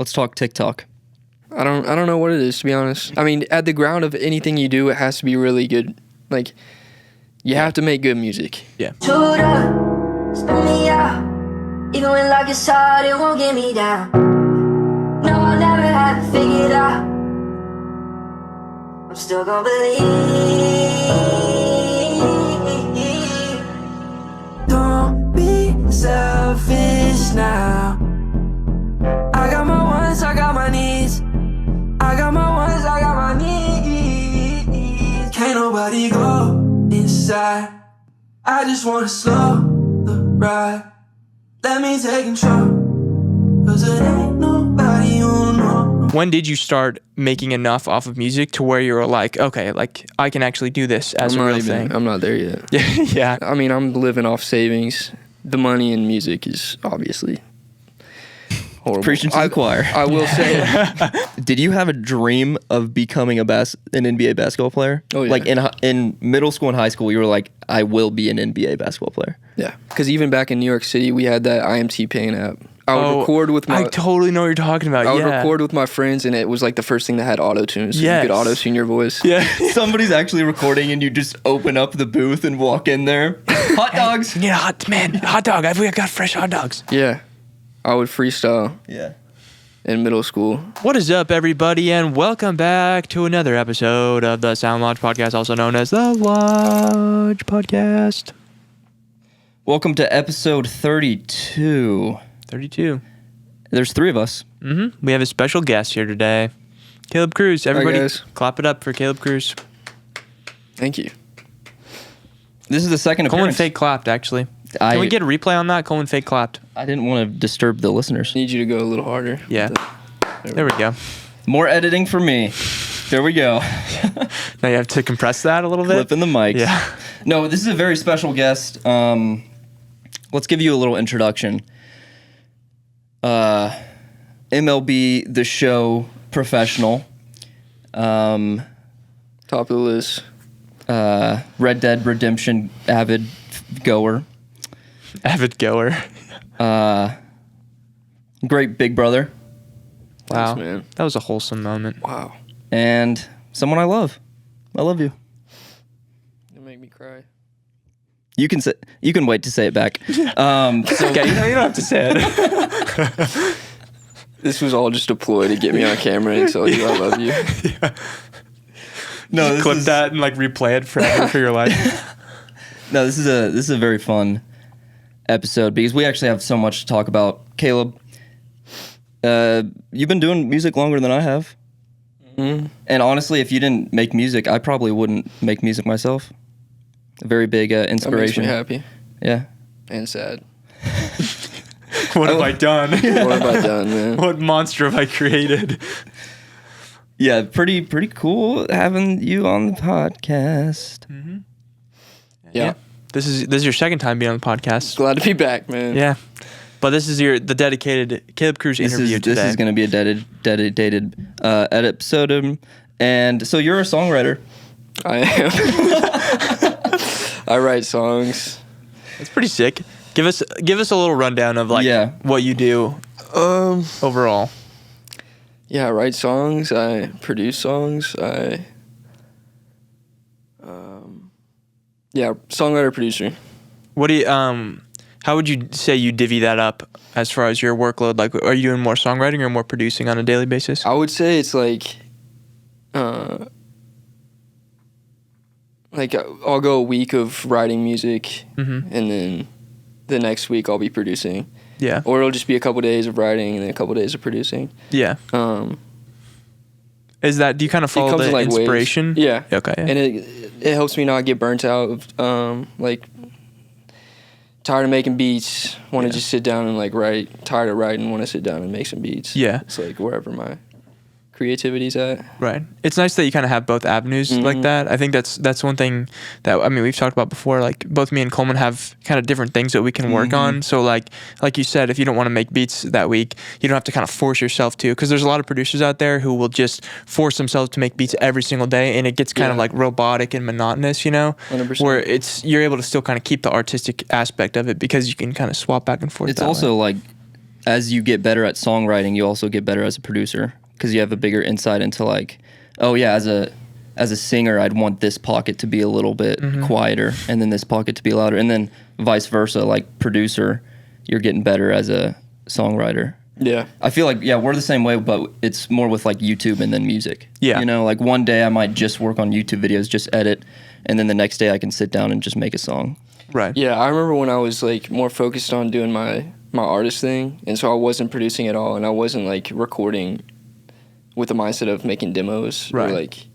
Let's talk TikTok. I don't know what it is, to be honest. I mean, at the ground of anything you do, it has to be really good. Like, you have to make good music. Yeah. Spin me out. Even when life gets hard, it won't get me down. No, I'll never have it figured out. I'm still gonna believe. Don't be selfish now. I got my wants, I got my needs. I got my wants, I got my needs. Can't nobody go inside. I just wanna slow the ride. Let me take control. 'Cause it ain't nobody who knows. When did you start making enough off of music to where you were like, okay, like I can actually do this as a real thing? I'm not there yet. Yeah. I mean, I'm living off savings. The money in music is obviously horrible. Preaching to the choir. I will say Did you have a dream of becoming an NBA basketball player? Oh, yeah. Like in middle school and high school, you were like, I will be an NBA basketball player. yeah. Because even back in New York City, we had that IMT Paint app. I would record with my... I totally know what you're talking about. I would record with my friends, and it was like the first thing that had auto-tune, so Yes. you could auto-tune your voice. Yeah. Somebody's actually recording and you just open up the booth and walk in there. Hot dogs. Yeah, hot dog. We got fresh hot dogs. Yeah. I would freestyle Yeah. in middle school. What is up, everybody, and welcome back to another episode of the Sound Lodge Podcast, also known as the Lodge Podcast. Welcome to episode 32. 32. There's 3 of us. Mm-hmm. We have a special guest here today, Caleb Cruz. Everybody, guys. clap it up for Caleb Cruz. Thank you. This is the second Colin appearance. fake clapped, actually. Can we get a replay on that? Colin fake clapped. I didn't want to disturb the listeners. Need you to go a little harder. Yeah. There we go. More editing for me. There we go. Now you have to compress that a little bit. Flipping the mic. Yeah. No, this is a very special guest. Let's give you a little introduction. MLB The Show professional. Top of the list. Red Dead Redemption avid goer. Avid goer. Great big brother. Wow. Thanks, man. That was a wholesome moment. Wow. And someone I love. I love you. You make me cry. You can wait to say it back. Okay, you don't have to say it. This was all just a ploy to get me on camera and tell you I love you. No, Clip that and like replay it forever for your life. No, this is a very fun episode because we actually have so much to talk about. Caleb, you've been doing music longer than I have. Mm-hmm. And honestly, if you didn't make music, I probably wouldn't make music myself. A very big inspiration. That makes me happy Yeah. and sad. What have I done? What have I done, man? What monster have I created? Yeah, pretty cool having you on the podcast. Mm-hmm. Yeah. This is your second time being on the podcast. Glad to be back, man. Yeah. But this is the dedicated Caleb Cruz interview today. This is going to be a dedicated episode. And so you're a songwriter. I am. I write songs. It's pretty sick. Give us a little rundown of what you do overall. Yeah, I write songs. I produce songs. Songwriter, producer. What do you how would you say you divvy that up as far as your workload? Like, are you doing more songwriting or more producing on a daily basis? I would say it's like I'll go a week of writing music, Mm-hmm. and then the next week I'll be producing. Yeah. Or it'll just be a couple days of writing and then a couple days of producing. Yeah. Is that, do you kind of follow comes the in, like, inspiration? waves. Yeah. Okay. Yeah. And it helps me not get burnt out of tired of making beats, want to just sit down and like write, tired of writing, want to sit down and make some beats. Yeah. It's like wherever my creativity's at. Right. It's nice that you kind of have both avenues like that. I think that's one thing that, I mean, we've talked about before. Like, both me and Coleman have kind of different things that we can work on. So like you said, if you don't want to make beats that week, you don't have to kind of force yourself to, because there's a lot of producers out there who will just force themselves to make beats every single day, and it gets kind of like robotic and monotonous, you know? 100%. Where you're able to still kind of keep the artistic aspect of it because you can kind of swap back and forth. It's also like as you get better at songwriting, you also get better as a producer because you have a bigger insight into like, oh yeah, as a singer, I'd want this pocket to be a little bit quieter and then this pocket to be louder, and then vice versa. Like producer, you're getting better as a songwriter. Yeah. I feel like, yeah, we're the same way, but it's more with like YouTube and then music. Yeah. You know, like one day I might just work on YouTube videos, just edit, and then the next day I can sit down and just make a song. Right. Yeah, I remember when I was like more focused on doing my artist thing, and so I wasn't producing at all, and I wasn't like recording with the mindset of making demos Right. or like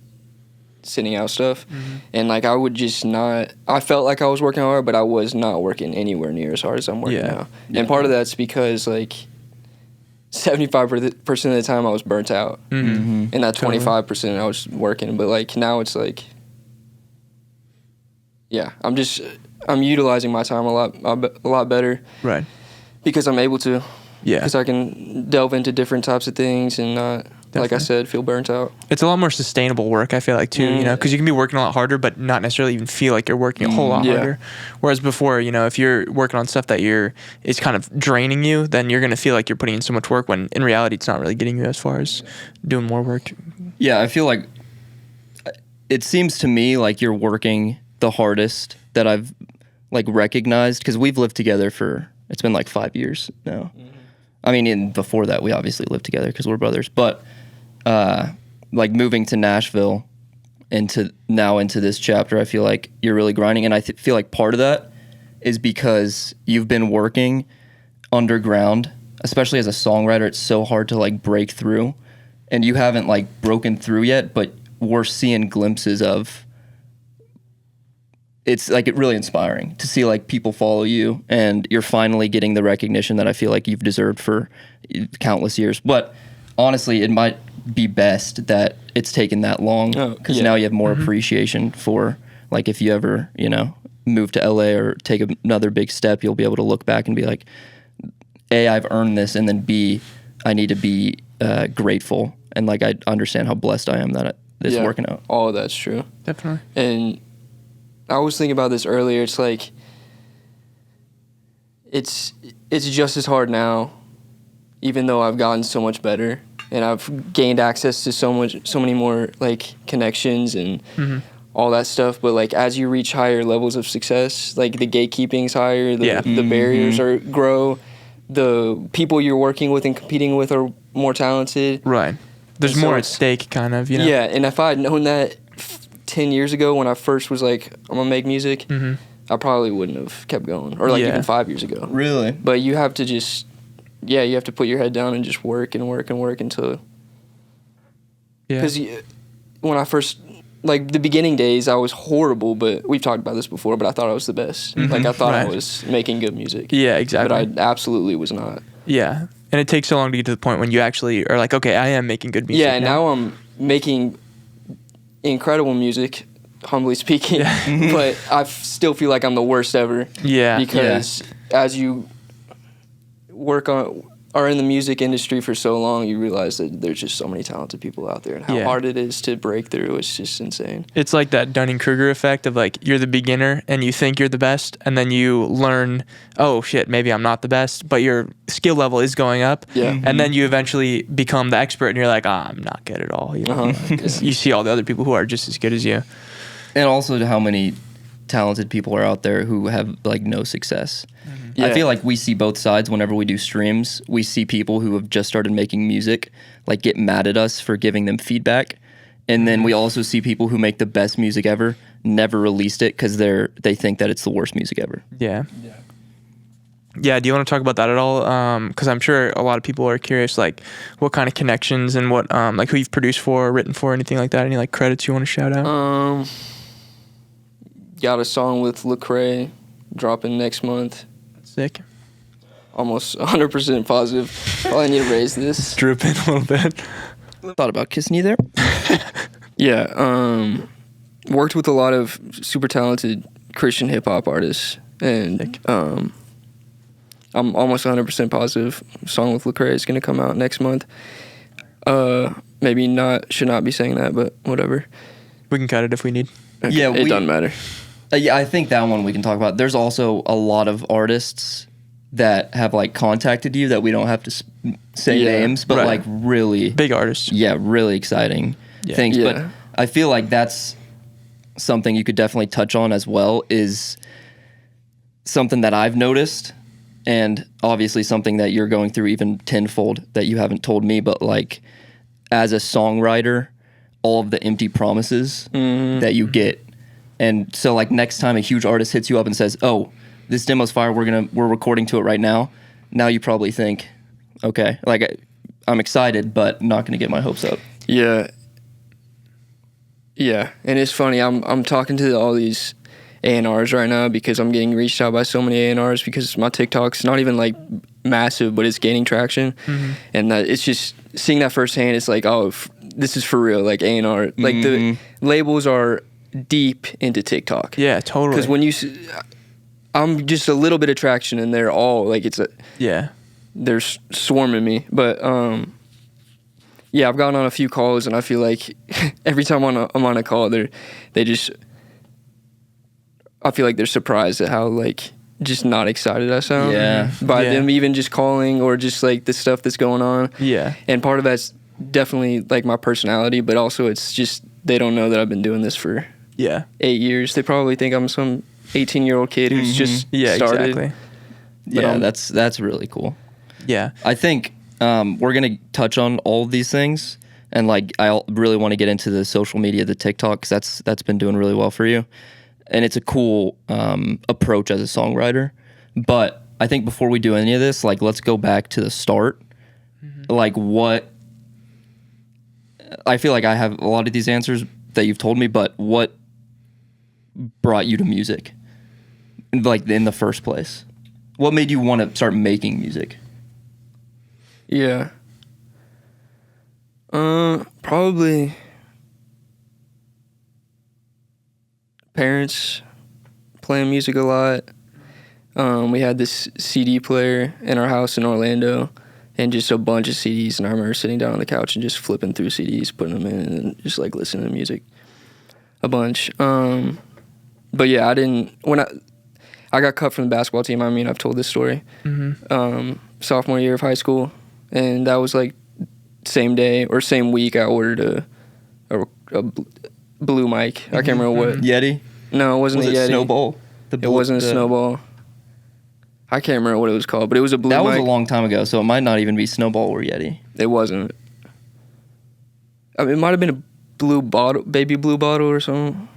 sending out stuff. And like I would just not, I felt like I was working hard, but I was not working anywhere near as hard as I'm working now. And part of that's because like 75% of the time I was burnt out, and that 25% I was working. But like now it's like, yeah, I'm utilizing my time a lot better, Right. because I'm able to. Yeah. Because I can delve into different types of things and not, like I said, feel burnt out. It's a lot more sustainable work, I feel like, too, you know, because you can be working a lot harder, but not necessarily even feel like you're working a whole lot harder. Whereas before, you know, if you're working on stuff that it's kind of draining you, then you're going to feel like you're putting in so much work when in reality it's not really getting you as far as doing more work. Yeah, I feel like it seems to me like you're working the hardest that I've like recognized, because we've lived together it's been like 5 years now. I mean, before that, we obviously lived together because we're brothers. But like moving to Nashville into this chapter, I feel like you're really grinding. And I feel like part of that is because you've been working underground, especially as a songwriter. It's so hard to like break through. And you haven't like broken through yet, but we're seeing glimpses of. It's like really inspiring to see like people follow you, and you're finally getting the recognition that I feel like you've deserved for countless years. But honestly, it might be best that it's taken that long, because now you have more appreciation for like if you ever, you know, move to LA or take another big step, you'll be able to look back and be like, A, I've earned this, and then B, I need to be grateful, and like I understand how blessed I am that it's working out. All of that's true. Definitely. And I was thinking about this earlier. It's like it's just as hard now, even though I've gotten so much better and I've gained access to so many more like connections and all that stuff. But like as you reach higher levels of success, like the gatekeeping's higher, the barriers grow, the people you're working with and competing with are more talented. Right. There's more at stake, kind of, you know? Yeah, and if I had known that 10 years ago when I first was like, I'm gonna make music, I probably wouldn't have kept going, or like even 5 years ago. Really? But you have to just, you have to put your head down and just work and work and work until, because when I first, like the beginning days, I was horrible, but we've talked about this before, but I thought I was the best. Like I thought I was making good music. Yeah, exactly. But I absolutely was not. Yeah, and it takes so long to get to the point when you actually are like, okay, I am making good music. Yeah, and now I'm making incredible music, humbly speaking, but I still feel like I'm the worst ever. Yeah. Because as you are in the music industry for so long, you realize that there's just so many talented people out there, and how hard it is to break through. It's just insane. It's like that Dunning-Kruger effect of like, you're the beginner and you think you're the best, and then you learn, oh shit, maybe I'm not the best, but your skill level is going up. Yeah. And then you eventually become the expert, and you're like, I'm not good at all. You know? You see all the other people who are just as good as you. And also how many talented people are out there who have like no success. I feel like we see both sides whenever we do streams. We see people who have just started making music like get mad at us for giving them feedback, and then we also see people who make the best music ever never released it because they think that it's the worst music ever. Yeah. Do you want to talk about that at all? Because I'm sure a lot of people are curious, like what kind of connections and what like who you've produced for, written for, anything like that. Any like credits you want to shout out? Got a song with Lecrae dropping next month. Sick. Almost 100% positive. Probably need to raise this. Drooping a little bit. Thought about kissing you there. Worked with a lot of super talented Christian hip hop artists, and I'm almost 100% positive. Song with Lecrae is gonna come out next month. Maybe should not be saying that, but whatever. We can cut it if we need. Okay. It doesn't matter. I think that one we can talk about. There's also a lot of artists that have like contacted you that we don't have to say Yeah, names, but right. like really Big artists. yeah, really exciting things. Yeah. But I feel like that's something you could definitely touch on as well, is something that I've noticed, and obviously something that you're going through even tenfold that you haven't told me, but like as a songwriter, all of the empty promises that you get. And so like next time a huge artist hits you up and says, "Oh, this demo's fire, we're recording to it right now." Now you probably think, okay, like I'm excited, but not going to get my hopes up. Yeah. Yeah, and it's funny. I'm talking to all these A&Rs right now because I'm getting reached out by so many A&Rs because my TikTok's not even like massive, but it's gaining traction, and it's just seeing that firsthand. It's like, oh, this is for real. Like A&R, like the labels are deep into TikTok. Yeah, totally. Because when I'm just a little bit of traction, and they're all like they're swarming me, but yeah, I've gotten on a few calls, and I feel like every time I'm on a call, I feel like they're surprised at how like just not excited I sound by them even just calling, or just like the stuff that's going on. Yeah. And part of that's definitely like my personality, but also it's just they don't know that I've been doing this for 8 years. They probably think I'm some 18-year-old kid who's just started. Exactly. Yeah, that's really cool. Yeah. I think we're gonna touch on all of these things, and like I really want to get into the social media, the TikTok, because that's been doing really well for you, and it's a cool approach as a songwriter. But I think before we do any of this, like let's go back to the start. Like what I feel like I have a lot of these answers that you've told me, but what brought you to music, like in the first place? What made you want to start making music? Yeah. Probably parents playing music a lot. We had this CD player in our house in Orlando, and just a bunch of CDs. And I remember sitting down on the couch and just flipping through CDs, putting them in, and just like listening to music a bunch. But yeah, when I got cut from the basketball team. I mean, I've told this story. Sophomore year of high school, and that was like same day or same week I ordered a blue mic. I can't remember what. Yeti? No, it wasn't Was a it Yeti. Snowball? It wasn't a Snowball. I can't remember what it was called, but it was a blue mic. That was a long time ago, so it might not even be Snowball or Yeti. It wasn't. I mean, it might have been a blue bottle, baby blue bottle or something.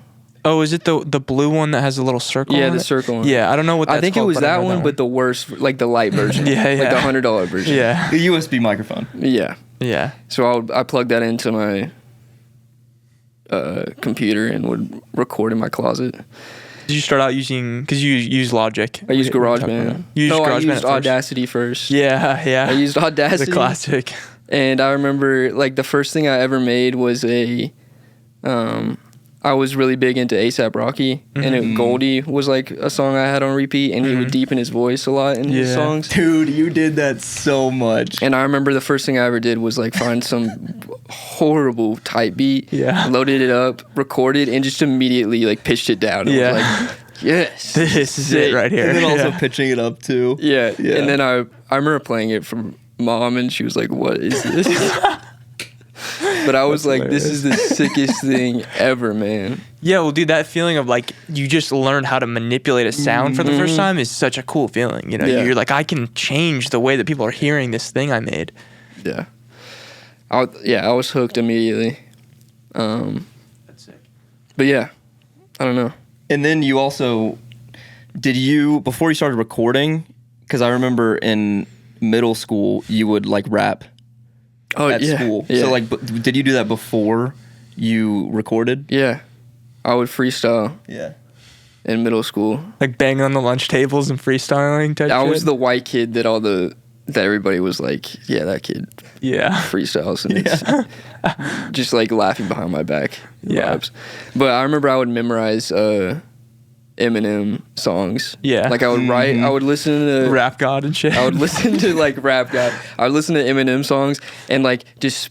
Oh, is it the blue one that has a little circle? Yeah, on the it? circle one. Yeah, I don't know what that's I think called, it was but I that know one, but the worst, like the light version. Yeah, Like yeah. the $100 version. Yeah, The USB microphone. Yeah. yeah. So I plugged that into my computer and would record in my closet. Did you start out using, because you use Logic? I used We talked GarageBand. about that. You used I GarageBand used at first? Audacity first. Yeah, yeah. I used Audacity. the classic. And I remember, like, the first thing I ever made was I was really big into A$AP Rocky, and Goldie was, like, a song I had on repeat, and he would deepen his voice a lot in his songs. Dude, you did that so much. And I remember the first thing I ever did was, like, find some horrible type beat, loaded it up, recorded, and just immediately, like, pitched it down. Yeah. I was like, yes. This is it right here. And then also pitching it up too. Yeah. And then I remember playing it for Mom, and she was like, what is this? But I was like, this is the sickest thing ever, man. Yeah, well, dude, that feeling of like you just learned how to manipulate a sound for the first time is such a cool feeling. You know, Yeah. you're like, I can change the way that people are hearing this thing I made. Yeah. I was hooked immediately. That's sick. But yeah, I don't know. And then you also, before you started recording, because I remember in middle school, you would like rap at school. Yeah. So like, did you do that before you recorded? Yeah. I would freestyle Yeah. in middle school. Like banging on the lunch tables and freestyling type I shit? was the white kid that everybody was like, yeah, that kid Yeah. freestyles, and it's just like laughing behind my back. Yeah. Vibes. But I remember I would memorize Eminem songs. Yeah. Like I would write, I would listen to Rap God and shit. I would listen to like Rap God. I would listen to Eminem songs and like just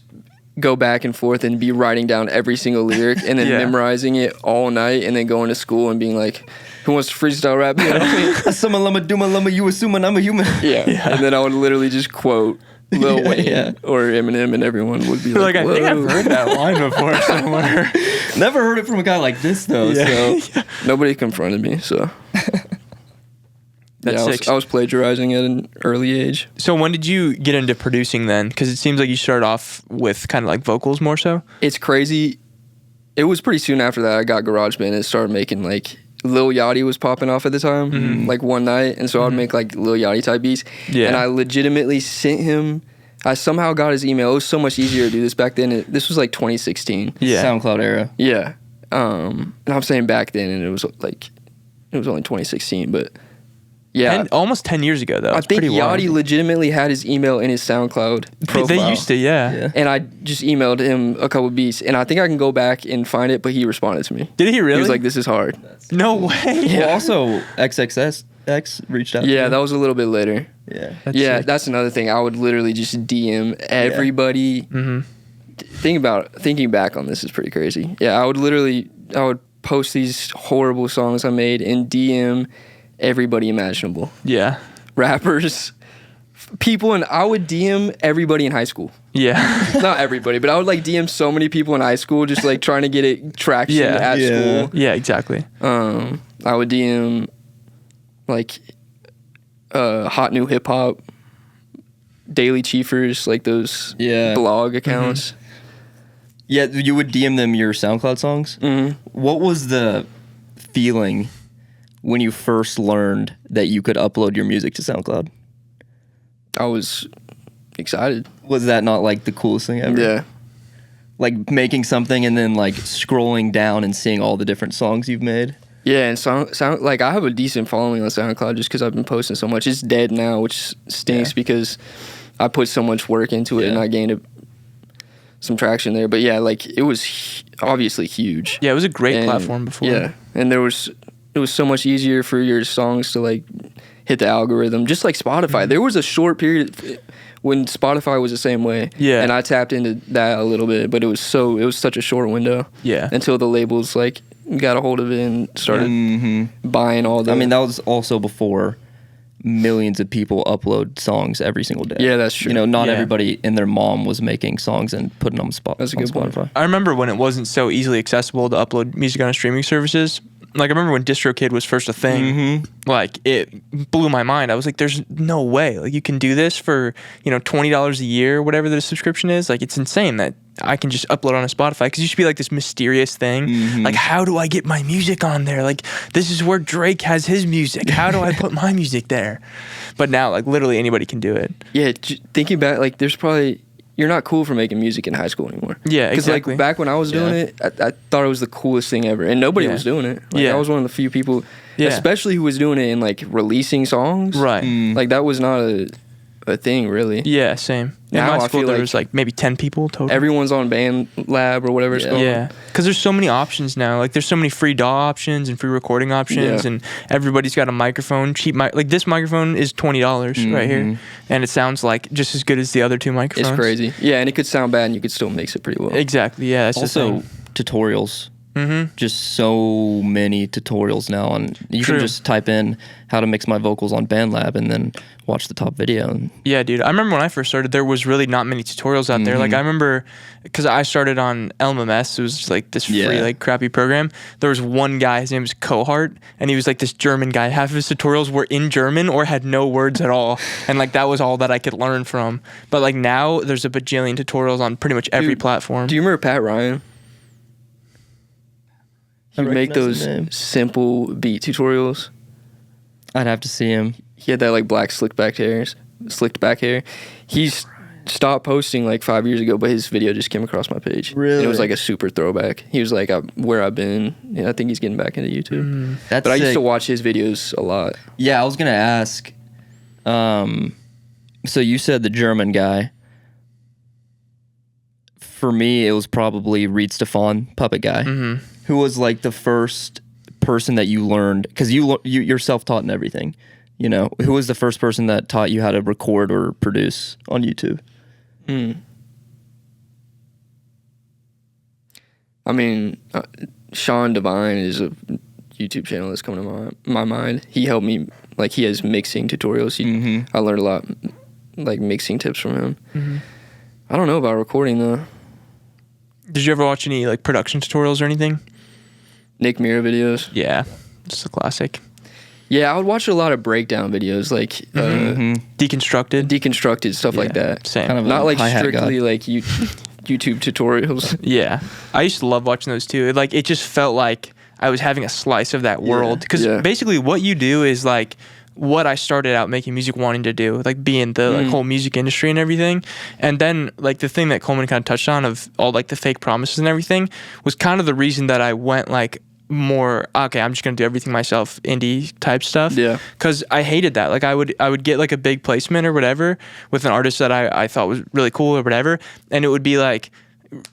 go back and forth and be writing down every single lyric and then memorizing it all night and then going to school and being like, who wants to freestyle rap? You know what I mean? Assuming lama duma lama, you assuming I'm a human. Yeah. And then I would literally just quote Lil Wayne or Eminem, and everyone would be like, I think I've heard that line before somewhere. Never heard it from a guy like this though. So nobody confronted me, so That's I was plagiarizing at an early age. So when did you get into producing then? Because it seems like you started off with kind of like vocals more so. It's crazy. It was pretty soon after that I got GarageBand and started making like Lil Yachty was popping off at the time, like one night, and so I'd make like Lil Yachty type beats. And I legitimately sent him. I somehow got his email. It was so much easier to do this back then. This was like 2016. SoundCloud era. Yeah. And I'm saying back then, and it was only 2016, but yeah, and almost 10 years ago though. I think Yachty legitimately had his email in his SoundCloud profile. They used to, yeah. And I just emailed him a couple beats, and I think I can go back and find it, but he responded to me. Did he really? He was like, "This is hard." No way. Yeah. Well, also XXX reached out. Yeah, that was a little bit later. Yeah. That's another thing. I would literally just DM everybody. Thinking back on this is pretty crazy. Yeah, I would post these horrible songs I made and DM everybody imaginable. Yeah. Rappers, people, and I would DM everybody in high school. Yeah. Not everybody, but I would like DM so many people in high school just like trying to get it traction at school. Yeah, exactly. I would DM like hot new hip hop, Daily Chiefers, like those blog accounts. Yeah, you would DM them your SoundCloud songs? What was the feeling when you first learned that you could upload your music to SoundCloud? I was excited. Was that not like the coolest thing ever? Yeah. Like making something and then like scrolling down and seeing all the different songs you've made? Yeah, and sound like I have a decent following on SoundCloud just because I've been posting so much. It's dead now, which stinks because I put so much work into it and I gained some traction there. But yeah, like it was obviously huge. Yeah, it was a great platform before. Yeah, and it was so much easier for your songs to like hit the algorithm, just like Spotify. There was a short period when Spotify was the same way. Yeah, and I tapped into that a little bit, but it was such a short window. Yeah, until the labels like got a hold of it and started buying all the. I mean, that was also before millions of people upload songs every single day. Yeah, that's true. You know, not everybody and their mom was making songs and putting them That's a good Spotify. point. I remember when it wasn't so easily accessible to upload music on streaming services. Like I remember when DistroKid was first a thing, like it blew my mind. I was like, there's no way. Like you can do this for, $20 a year, whatever the subscription is. Like it's insane that I can just upload on a Spotify, because it used to be like this mysterious thing. Like, how do I get my music on there? Like, this is where Drake has his music. How do I put my music there? But now, like, literally anybody can do it. Yeah, thinking back, like, you're not cool for making music in high school anymore. Yeah, exactly. Like, back when I was doing it, I thought it was the coolest thing ever. And nobody was doing it. Like, I was one of the few people, especially who was doing it in, like, releasing songs. Right. Like, that was not a thing, really. Yeah, same. In Now my I school, feel there like was like maybe 10 people total. Everyone's on BandLab or whatever it's called. Yeah, because there's so many options now. Like, there's so many free DAW options and free recording options, and everybody's got a microphone. Like, this microphone is $20 right here, and it sounds like just as good as the other two microphones. It's crazy. Yeah, and it could sound bad, and you could still mix it pretty well. Exactly. Yeah. That's Also, tutorials. Just so many tutorials now, and you can just type in how to mix my vocals on BandLab and then watch the top video. And yeah, dude. I remember when I first started, there was really not many tutorials out there. Like, I remember, because I started on LMMS, it was just like this free, like, crappy program. There was one guy, his name was Cohart, and he was like this German guy. Half of his tutorials were in German or had no words at all, and like that was all that I could learn from. But like now, there's a bajillion tutorials on pretty much every platform. Do you remember Pat Ryan? He would make those simple beat tutorials. I'd have to see him. He had that like black slicked back hair. He's stopped posting like 5 years ago, but his video just came across my page. Really? And it was like a super throwback. He was like, where I've been. Yeah, I think he's getting back into YouTube. That's but I used to watch his videos a lot. Yeah, I was gonna ask. So you said the German guy. For me, it was probably Reed Stefan, Puppet Guy, who was like the first person that you learned, because you're self-taught in everything. You know, who was the first person that taught you how to record or produce on YouTube? I mean, Sean Devine is a YouTube channel that's coming to my mind. He helped me, like, he has mixing tutorials. I learned a lot, like, mixing tips from him. I don't know about recording, though. Did you ever watch any, like, production tutorials or anything? Nick Mira videos. Yeah, just a classic. Yeah, I would watch a lot of breakdown videos, like deconstructed stuff like that. Same. Kind of Not a like hi-hat strictly guy. like YouTube tutorials. Yeah, I used to love watching those too. It just felt like I was having a slice of that world, because basically what you do is like what I started out making music wanting to do, like be in the like, whole music industry and everything. And then like the thing that Coleman kind of touched on of all like the fake promises and everything was kind of the reason that I went like more, okay, I'm just gonna do everything myself, indie type stuff. Yeah. Because I hated that. Like I would get like a big placement or whatever with an artist that I thought was really cool or whatever, and it would be like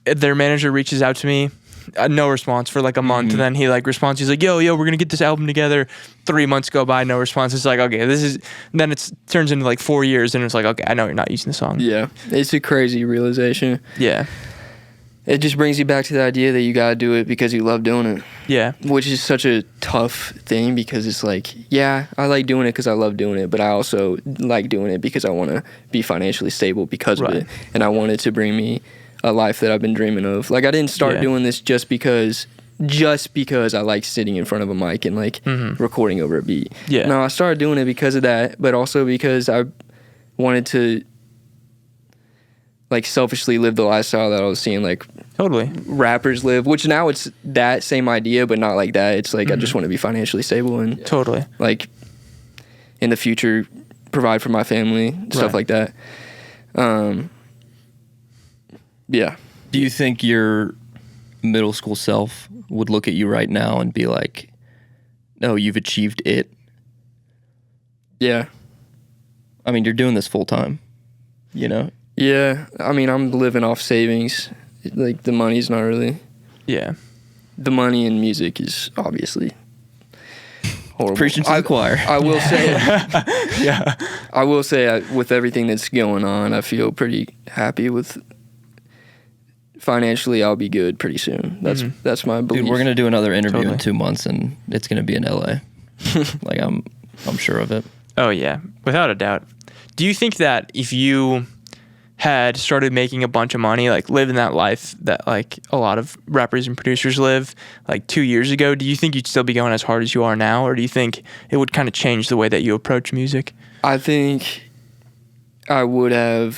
their manager reaches out to me, no response for like a month, and then he like responds, he's like, yo, we're gonna get this album together. 3 months go by, no response. It's like, okay, this is, then it turns into like 4 years, and it's like, okay, I know you're not using the song. Yeah, it's a crazy realization. Yeah. It just brings you back to the idea that you gotta do it because you love doing it. Yeah. Which is such a tough thing, because it's like, yeah, I like doing it because I love doing it, but I also like doing it because I want to be financially stable because of it, and I want it to bring me a life that I've been dreaming of. Like, I didn't start doing this just because I like sitting in front of a mic and like recording over a beat. Yeah. No, I started doing it because of that, but also because I wanted to like selfishly live the lifestyle that I was seeing like Totally. rappers live, which now it's that same idea, but not like that. It's like I just want to be financially stable and Totally. like in the future provide for my family, stuff like that. Yeah. Do you think your middle school self would look at you right now and be like, "No, you've achieved it"? Yeah. I mean, you're doing this full time, you know? Yeah. I mean, I'm living off savings. Like, the money's not really. Yeah. The money in music is obviously horrible. Preaching to the choir. I will say, Yeah. I will say, with everything that's going on, I feel pretty happy with. Financially, I'll be good pretty soon. That's my belief. Dude, we're gonna do another interview Totally. in 2 months, and it's gonna be in LA. Like, I'm sure of it. Oh yeah, without a doubt. Do you think that if you had started making a bunch of money, like living that life that like a lot of rappers and producers live, like 2 years ago, do you think you'd still be going as hard as you are now, or do you think it would kind of change the way that you approach music? I think I wouldn't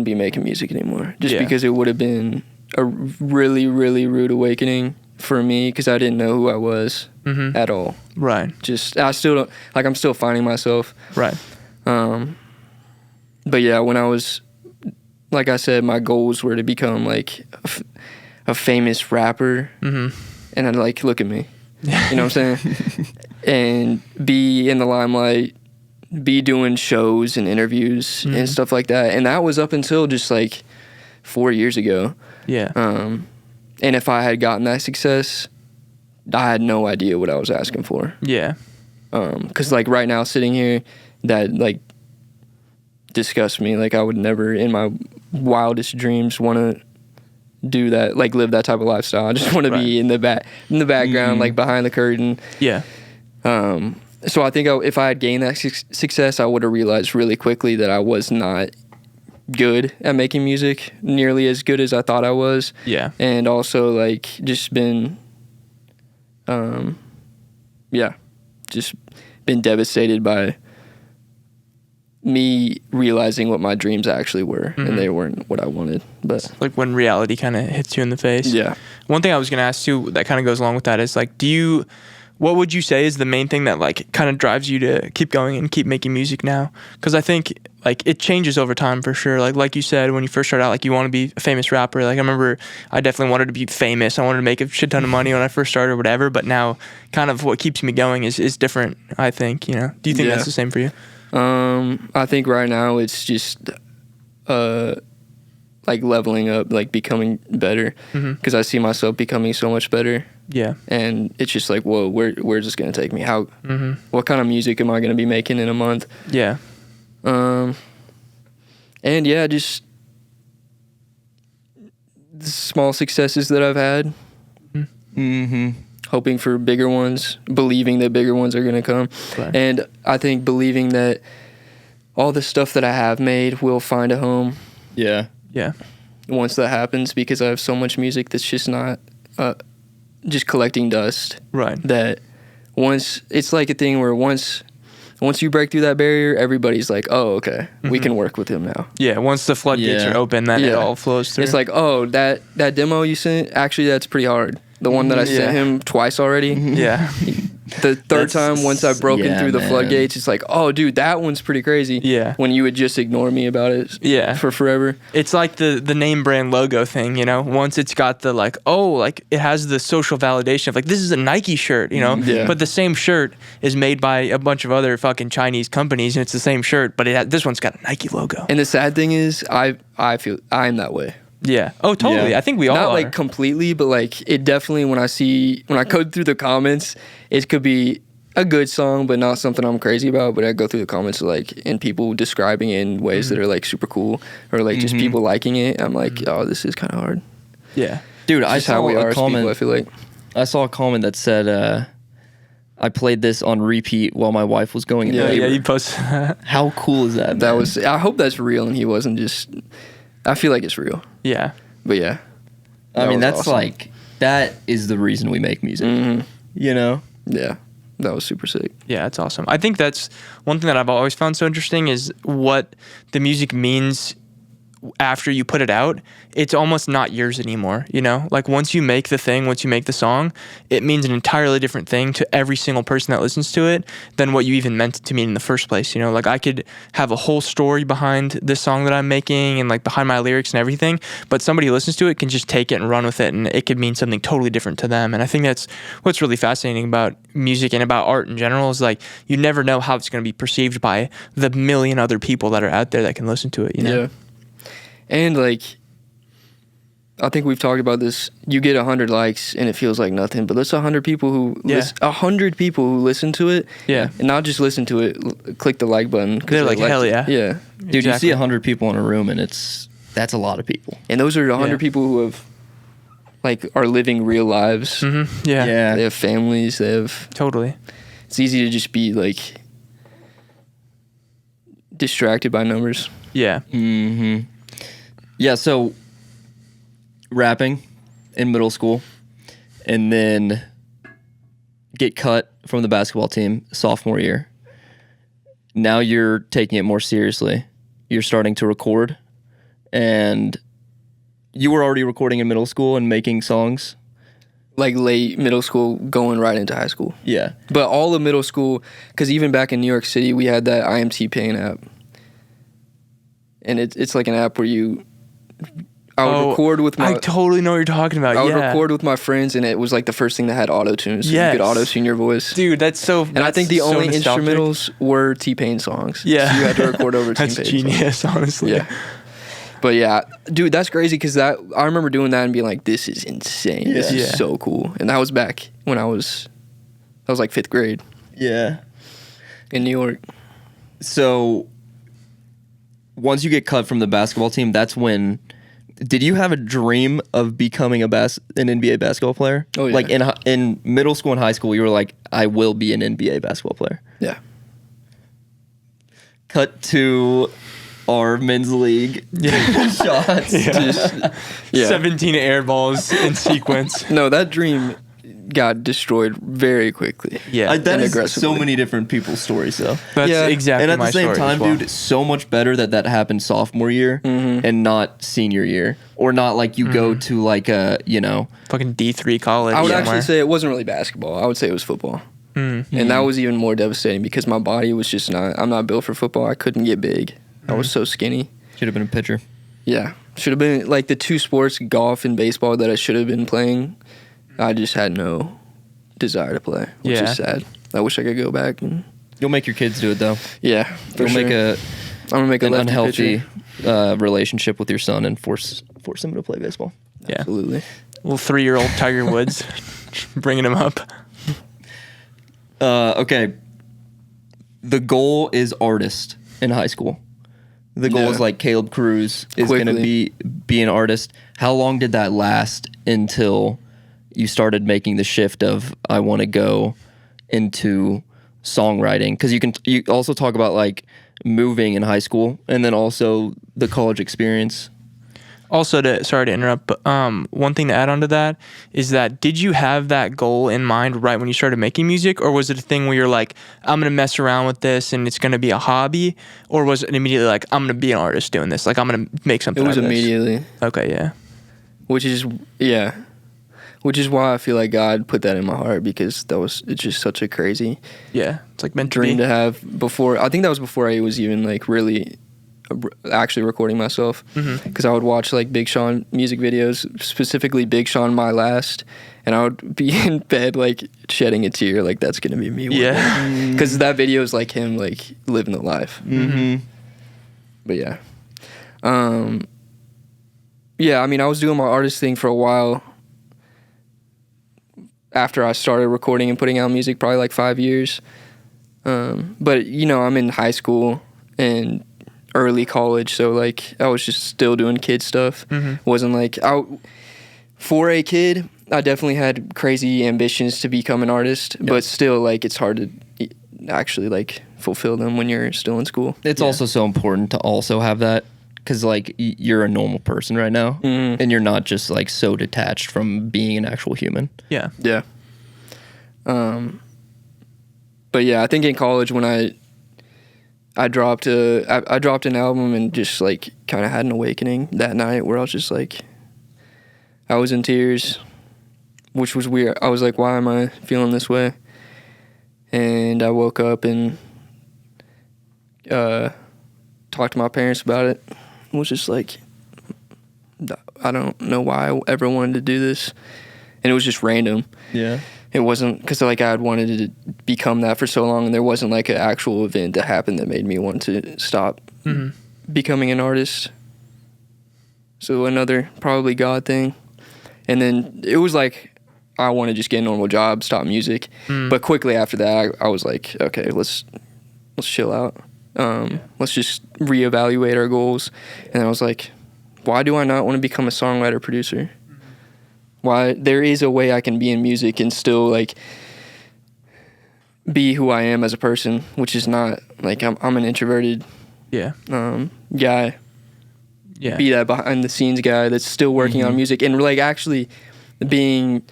be making music anymore, just because it would have been a really, really rude awakening for me, because I didn't know who I was at all. Right. I still don't, like, I'm still finding myself. Right. But yeah, when I was, like I said, my goals were to become like a famous rapper, and I'd like, look at me, you know what I'm saying? And be in the limelight, be doing shows and interviews and stuff like that. And that was up until just like 4 years ago. Yeah. And if I had gotten that success, I had no idea what I was asking for. Yeah. 'Cause like right now sitting here, that like disgusts me. Like, I would never in my wildest dreams want to do that, like live that type of lifestyle. I just want to be in the background, like behind the curtain. Yeah. So I think if I had gained that success, I would have realized really quickly that I was not good at making music, nearly as good as I thought I was. Yeah. And also, like, just been, just been devastated by me realizing what my dreams actually were, and they weren't what I wanted. But Like when reality kind of hits you in the face. yeah. One thing I was going to ask too that kind of goes along with that is like, what would you say is the main thing that like kind of drives you to keep going and keep making music now? Because I think like it changes over time for sure. Like you said, when you first started out, like you want to be a famous rapper. Like I remember I definitely wanted to be famous. I wanted to make a shit ton of money when I first started or whatever. But now kind of what keeps me going is different, I think, you know? Do you think that's the same for you? I think right now it's just like leveling up, like becoming better, because I see myself becoming so much better. Yeah. And it's just like, whoa, where's this gonna take me? How? What kind of music am I gonna be making in a month? Yeah. And yeah, just small successes that I've had. Hoping for bigger ones, believing that bigger ones are going to come. Right. And I think believing that all the stuff that I have made will find a home Yeah. Yeah. once that happens, because I have so much music that's just not just collecting dust. Right. That once, it's like a thing where once you break through that barrier, everybody's like, oh, okay, we can work with him now. Yeah. Once the floodgates Yeah. are open, then it all flows through. It's like, oh, that demo you sent, actually that's pretty hard. The one that I sent him twice already. yeah. The third time, once I've broken through the man. floodgates, it's like, oh, dude, that one's pretty crazy. Yeah. When you would just ignore me about it Yeah. for forever. It's like the name brand logo thing, you know? Once it's got the like, oh, like it has the social validation of like, this is a Nike shirt, you know? Yeah. But the same shirt is made by a bunch of other fucking Chinese companies and it's the same shirt, but this one's got a Nike logo. And the sad thing is, I feel I'm that way. Yeah. Oh, totally. Yeah. I think we all Not are. like completely, but like it definitely, when I go through the comments, it could be a good song, but not something I'm crazy about. But I go through the comments like, and people describing it in ways that are like super cool, or like just people liking it. I'm like, oh, this is kind of hard. Yeah. Dude, I Just how saw we are a as people, comment. I feel like. I saw a comment that said, I played this on repeat while my wife was going in Yeah, labor. you posted that. How cool is that? That man? was. I hope that's real, and he wasn't just. I feel like it's real, Yeah. but yeah. I that mean, was that's awesome. like, that is the reason we make music. You know? Yeah, that was super sick. Yeah, it's awesome. I think that's one thing that I've always found so interesting is what the music means after you put it out. It's almost not yours anymore, you know? Like once you make the thing, once you make the song, it means an entirely different thing to every single person that listens to it than what you even meant it to mean in the first place, you know? Like I could have a whole story behind this song that I'm making and like behind my lyrics and everything, but somebody who listens to it can just take it and run with it and it could mean something totally different to them. And I think that's what's really fascinating about music and about art in general is like you never know how it's going to be perceived by the million other people that are out there that can listen to it, you know? Yeah. And like, I think we've talked about this. You get 100 likes and it feels like nothing, but there's 100 people who 100 people who listen to it. Yeah. And not just listen to it, click the like button. 'cause They're they like, liked hell it. yeah. Yeah. Dude, you Exactly. see 100 people in a room and that's a lot of people. And those are 100 Yeah. people who have, like, are living real lives. Yeah. They have families. Totally. It's easy to just be like distracted by numbers. Yeah. Yeah, so rapping in middle school and then get cut from the basketball team sophomore year. Now you're taking it more seriously. You're starting to record, and you were already recording in middle school and making songs. Like late middle school, going right into high school. Yeah. But all of middle school, because even back in New York City, we had that IMT Paint app. And it's like an app where I would record with my... I totally know what you're talking about. I would yeah. record with my friends, and it was like the first thing that had auto-tune, so you Yes. could auto-tune your voice. Dude, that's so. And I think the only instrumentals were T-Pain songs. Yeah. So you had to record over T-Pain That's genius, honestly. Yeah. But yeah, dude, that's crazy because I remember doing that and being like, this is insane. This is Yeah. so cool. And that was back when I was like 5th grade Yeah. in New York. So once you get cut from the basketball team, that's when... Did you have a dream of becoming an NBA basketball player? Oh, yeah. Like in middle school and high school, you were like, I will be an NBA basketball player. Yeah. Cut to our men's league shots. Just, yeah. 17 air balls in sequence. No, that dream got destroyed very quickly. Yeah. That And is so aggressively. many different people's stories, though. That's Yeah. exactly And at my the same story time, as well. dude, so much better that happened sophomore year and not senior year, or not like you go to like a Fucking D3 college. I would somewhere. actually say it wasn't really basketball. I would say it was football. And that was even more devastating because my body was just I'm not built for football. I couldn't get big. I was so skinny. should have been a pitcher. Yeah. Should have been like the two sports, golf and baseball, that I should have been playing. I just had no desire to play, which Yeah. is sad. I wish I could go back and You'll make your kids do it though. yeah, for You'll sure. make I'm gonna make an lefty unhealthy pitcher. relationship with your son and force him to play baseball. Yeah. Absolutely. Little 3-year-old Tiger Woods, bringing him up. Okay. The goal is artist in high school. The goal Yeah. is like Caleb Cruz is going to Quickly. be an artist. How long did that last until you started making the shift of I want to go into songwriting? Because you also talk about like moving in high school and then also the college experience. Also, sorry to interrupt, but one thing to add on to that is that did you have that goal in mind right when you started making music, or was it a thing where you're like, I'm gonna mess around with this and it's gonna be a hobby, or was it immediately like, I'm gonna be an artist doing this, like I'm gonna make something? It was out of this? immediately. Okay, yeah. Which is why I feel like God put that in my heart, because it's just such a crazy Yeah, it's like meant to dream be. to have. Before, I think that was before I was even like really actually recording myself, because I would watch like Big Sean music videos, specifically Big Sean My Last, and I would be in bed like shedding a tear, like that's gonna be me one Yeah. day. Because that video is like him like living the life. But yeah, I mean, I was doing my artist thing for a while after I started recording and putting out music, probably like 5 years. But you know, I'm in high school and early college, so like I was just still doing kid stuff. Wasn't like for a kid, I definitely had crazy ambitions to become an artist, but still like it's hard to actually like fulfill them when you're still in school. It's also so important to also have that, because like you're a normal person right now, and you're not just like so detached from being an actual human. Yeah. Yeah. But yeah, I think in college when I dropped an album and just like kind of had an awakening that night where I was just like, I was in tears, which was weird. I was like, why am I feeling this way? And I woke up and talked to my parents about it. Was just like, I don't know why I ever wanted to do this. And it was just random. Yeah. It wasn't because like I had wanted to become that for so long, and there wasn't like an actual event that happened that made me want to stop becoming an artist. So another probably God thing. And then it was like I want to just get a normal job, stop music. But quickly after that, I was like, okay, let's chill out. Let's just reevaluate our goals. And I was like, why do I not want to become a songwriter producer? Why there is a way I can be in music and still like be who I am as a person, which is not like I'm an introverted guy. Yeah. Be that behind the scenes guy that's still working on music and like actually being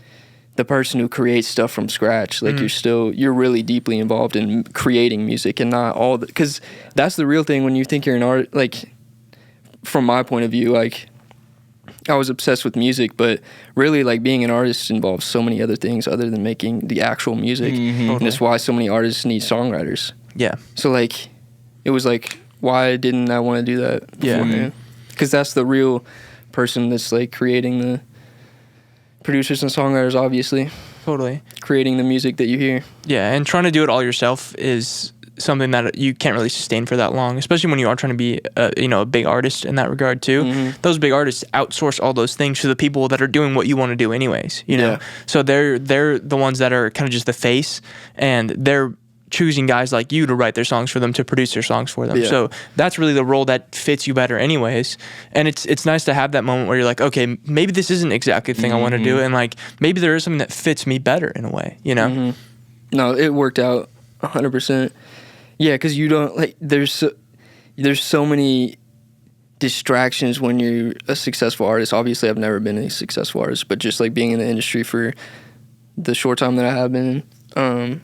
the person who creates stuff from scratch. Like you're really deeply involved in creating music and not all because that's the real thing when you think you're an art. Like from my point of view, like I was obsessed with music, but really like being an artist involves so many other things other than making the actual music. And that's why so many artists need songwriters. Yeah. So like it was like, why didn't I want to do that beforehand? Because that's the real person that's like creating the producers and songwriters, obviously. Totally. Creating the music that you hear. Yeah, and trying to do it all yourself is something that you can't really sustain for that long, especially when you are trying to be a big artist in that regard too. Those big artists outsource all those things to the people that are doing what you want to do anyways, you know. So they're the ones that are kind of just the face, and they're choosing guys like you to write their songs for them, to produce their songs for them. So that's really the role that fits you better anyways. And it's nice to have that moment where you're like, okay, maybe this isn't exactly the thing I want to do, and like maybe there is something that fits me better in a way, you know. No, it worked out 100%. Yeah, because you don't like there's so many distractions when you're a successful artist. Obviously, I've never been a successful artist, but just like being in the industry for the short time that I have been, I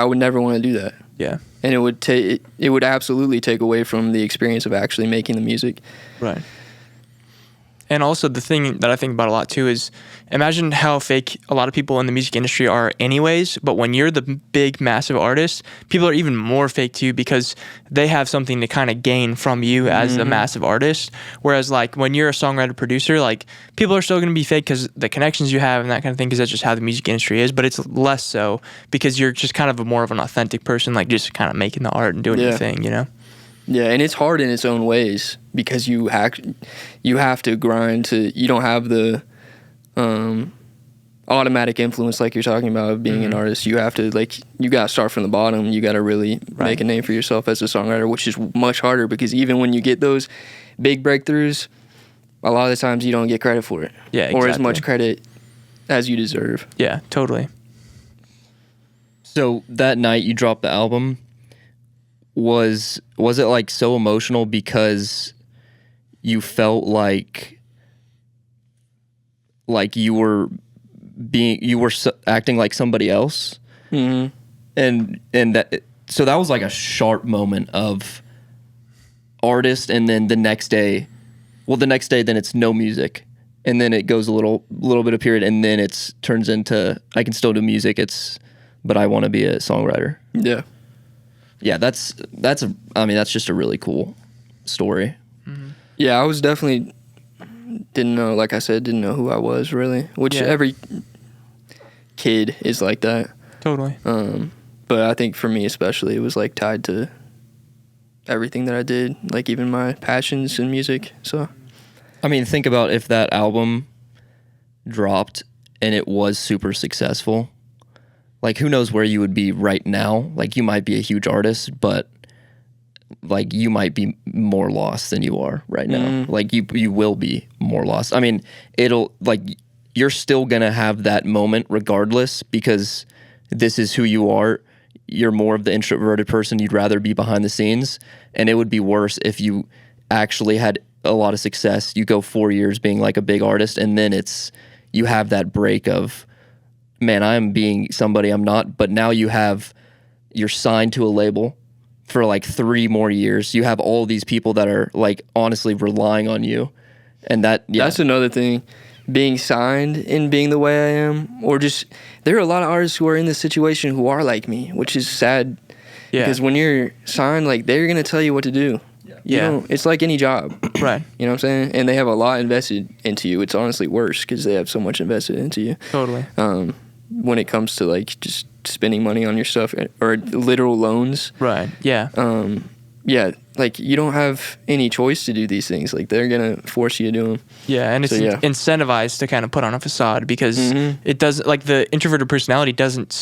would never want to do that. Yeah, and it would absolutely take away from the experience of actually making the music. Right. And also the thing that I think about a lot too is imagine how fake a lot of people in the music industry are anyways, but when you're the big, massive artist, people are even more fake to you because they have something to kind of gain from you as a massive artist. Whereas like when you're a songwriter producer, like people are still going to be fake because the connections you have and that kind of thing, because that's just how the music industry is, but it's less so because you're just kind of more of an authentic person, like just kind of making the art and doing your thing, you know? Yeah, and it's hard in its own ways because you have to grind to. You don't have the automatic influence like you're talking about of being an artist. You have to you got to start from the bottom. You got to really make a name for yourself as a songwriter, which is much harder because even when you get those big breakthroughs, a lot of the times you don't get credit for it. Yeah, exactly. Or as much credit as you deserve. Yeah, totally. So that night you dropped the album, was it like so emotional because you felt like you were acting like somebody else? Mm-hmm. And that, so that was like a sharp moment of artist, and then the next day then it's no music, and then it goes a little bit of period, and then it's turns into I can still do music, but I want to be a songwriter. Yeah. Yeah, that's just a really cool story. Mm-hmm. Yeah, I was definitely didn't know who I was really, which every kid is like that. Totally. But I think for me especially, it was like tied to everything that I did, like even my passions in music. So, I mean, think about if that album dropped and it was super successful. Like, who knows where you would be right now? Like, you might be a huge artist, but like you might be more lost than you are right now. Like you will be more lost. I mean, it'll like you're still gonna have that moment regardless because this is who you are. You're more of the introverted person. You'd rather be behind the scenes, and it would be worse if you actually had a lot of success. You go 4 years being like a big artist, and then you have that break of, man, I'm being somebody I'm not. But now you're signed to a label for like 3 more years. You have all these people that are like honestly relying on you, and that's another thing. Being signed and being the way I am, or just there are a lot of artists who are in this situation who are like me, which is sad. Yeah. Because when you're signed, like they're gonna tell you what to do. Yeah. It's like any job. Right. You know what I'm saying? And they have a lot invested into you. It's honestly worse because they have so much invested into you. Totally. When it comes to like just spending money on your stuff or literal loans. Right. Yeah. Yeah, like you don't have any choice to do these things. Like they're gonna force you to do them. Yeah, and it's incentivized to kind of put on a facade because it doesn't, like the introverted personality doesn't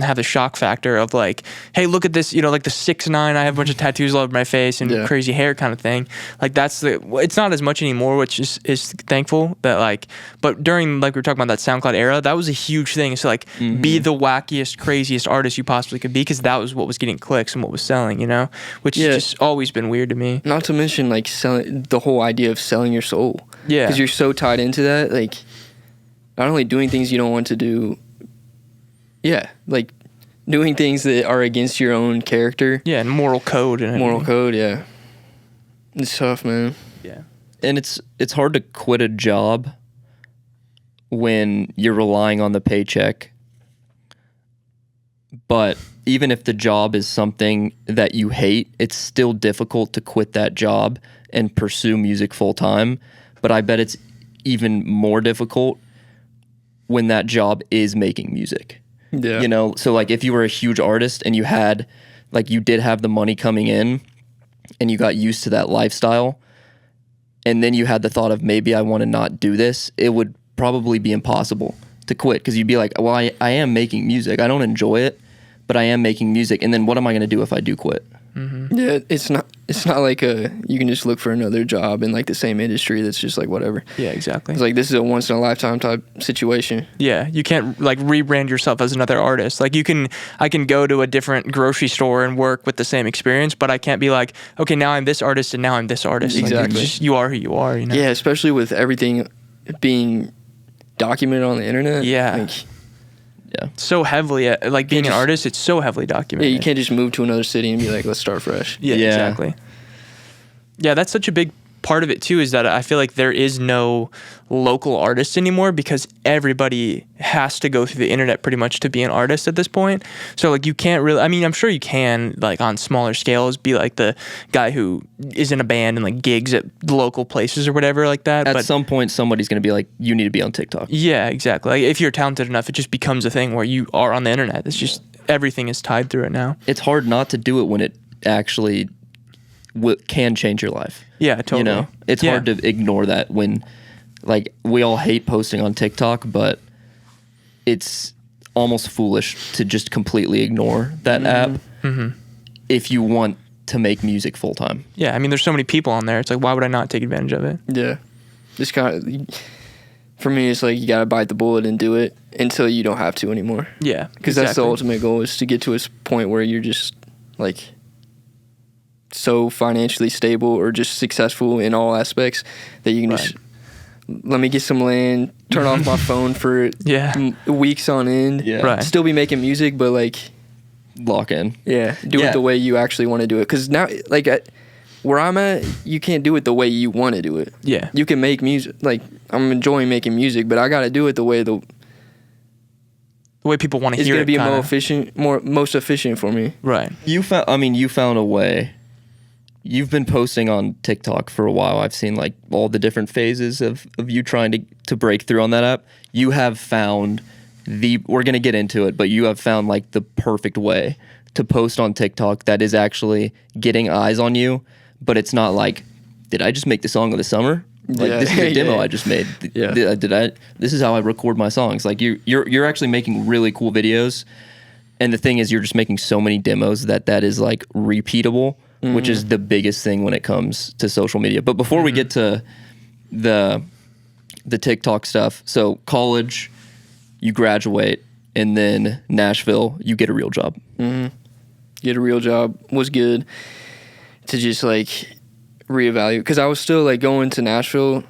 have the shock factor of like, hey, look at this, like the 6'9", I have a bunch of tattoos all over my face and crazy hair kind of thing. Like it's not as much anymore, which is thankful that like, but during like we were talking about that SoundCloud era, that was a huge thing. So like be the wackiest, craziest artist you possibly could be because that was what was getting clicks and what was selling, which is just always been weird to me. Not to mention like the whole idea of selling your soul. Yeah. Because you're so tied into that, like not only doing things you don't want to do, like doing things that are against your own character. Yeah, and moral code. Yeah. It's tough, man. Yeah. And it's hard to quit a job when you're relying on the paycheck. But even if the job is something that you hate, it's still difficult to quit that job and pursue music full time. But I bet it's even more difficult when that job is making music. Yeah. So like if you were a huge artist and you did have the money coming in and you got used to that lifestyle, and then you had the thought of maybe I want to not do this, it would probably be impossible to quit because you'd be like, well, I am making music. I don't enjoy it, but I am making music. And then what am I going to do if I do quit? Mm-hmm. Yeah, it's not like you can just look for another job in like the same industry that's just like whatever. Yeah, exactly. It's like this is a once in a lifetime type situation. Yeah, you can't like rebrand yourself as another artist. Like I can go to a different grocery store and work with the same experience, but I can't be like, okay, now I'm this artist and now I'm this artist. Exactly. Like, you are who you are. Yeah, especially with everything being documented on the internet. Yeah. Like, so heavily, like being an artist, it's so heavily documented. Yeah, you can't just move to another city and be like, let's start fresh. Yeah, exactly. Yeah, that's such a big part of it too, is that I feel like there is no local artist anymore because everybody has to go through the internet pretty much to be an artist at this point. So like you can't really, I mean, I'm sure you can like on smaller scales be like the guy who is in a band and like gigs at local places or whatever like that. At some point, somebody's going to be like, you need to be on TikTok. Yeah, exactly. Like if you're talented enough, it just becomes a thing where you are on the internet. It's just, everything is tied through it now. It's hard not to do it when it actually can change your life. Yeah, totally. It's hard to ignore that when, like, we all hate posting on TikTok, but it's almost foolish to just completely ignore that app if you want to make music full time. Yeah, I mean, there's so many people on there. It's like, why would I not take advantage of it? Yeah. This kind of, for me, it's like you got to bite the bullet and do it until you don't have to anymore. Yeah. Because that's the ultimate goal, is to get to a point where you're just like so financially stable or just successful in all aspects that you can just, let me get some land, turn off my phone for weeks on end. Yeah. Right. Still be making music, but like, Lock in. yeah, do it the way you actually want to do it. Because now, like, where I'm at, you can't do it the way you want to do it. Yeah. You can make music, like, I'm enjoying making music, but I got to do it the way the way people want to hear it. It's going to be most efficient for me. Right. You found a way. You've been posting on TikTok for a while. I've seen like all the different phases of you trying to break through on that app. You have found we're going to get into it, but you have found like the perfect way to post on TikTok that is actually getting eyes on you, but it's not like, did I just make the song of the summer? Like, this is a demo I just made. This is how I record my songs. Like, you're actually making really cool videos, and the thing is, you're just making so many demos that is like repeatable, which is the biggest thing when it comes to social media. But before we get to the TikTok stuff, so college, you graduate, and then Nashville, you get a real job. Get a real job was good to just like reevaluate, because I was still like going to Nashville.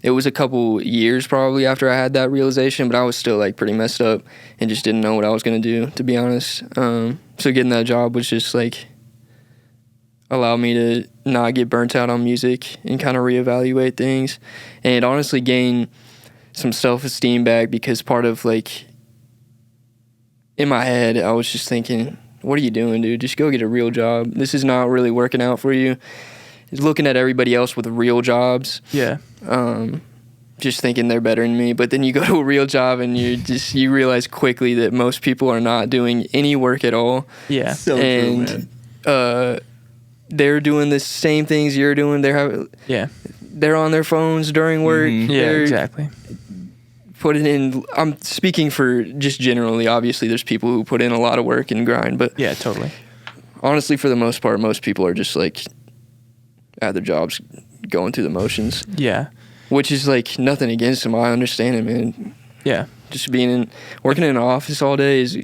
It was a couple years probably after I had that realization, but I was still like pretty messed up and just didn't know what I was gonna do, to be honest. So getting that job was just like allowed me to not get burnt out on music and kind of reevaluate things, and honestly gain some self-esteem back, because part of like in my head I was just thinking, what are you doing, dude? Just go get a real job. This is not really working out for you. Looking at everybody else with real jobs, just thinking they're better than me. But then you go to a real job and you realize quickly that most people are not doing any work at all. Yeah. So and true, man. They're doing the same things you're doing. They're on their phones during work. Yeah, exactly. Putting in, I'm speaking for just generally, obviously there's people who put in a lot of work and grind, but yeah, totally. Honestly, for the most part, most people are just like at their jobs going through the motions. Yeah. Which is like nothing against them. I understand it, man. Yeah. Just working in an office all day is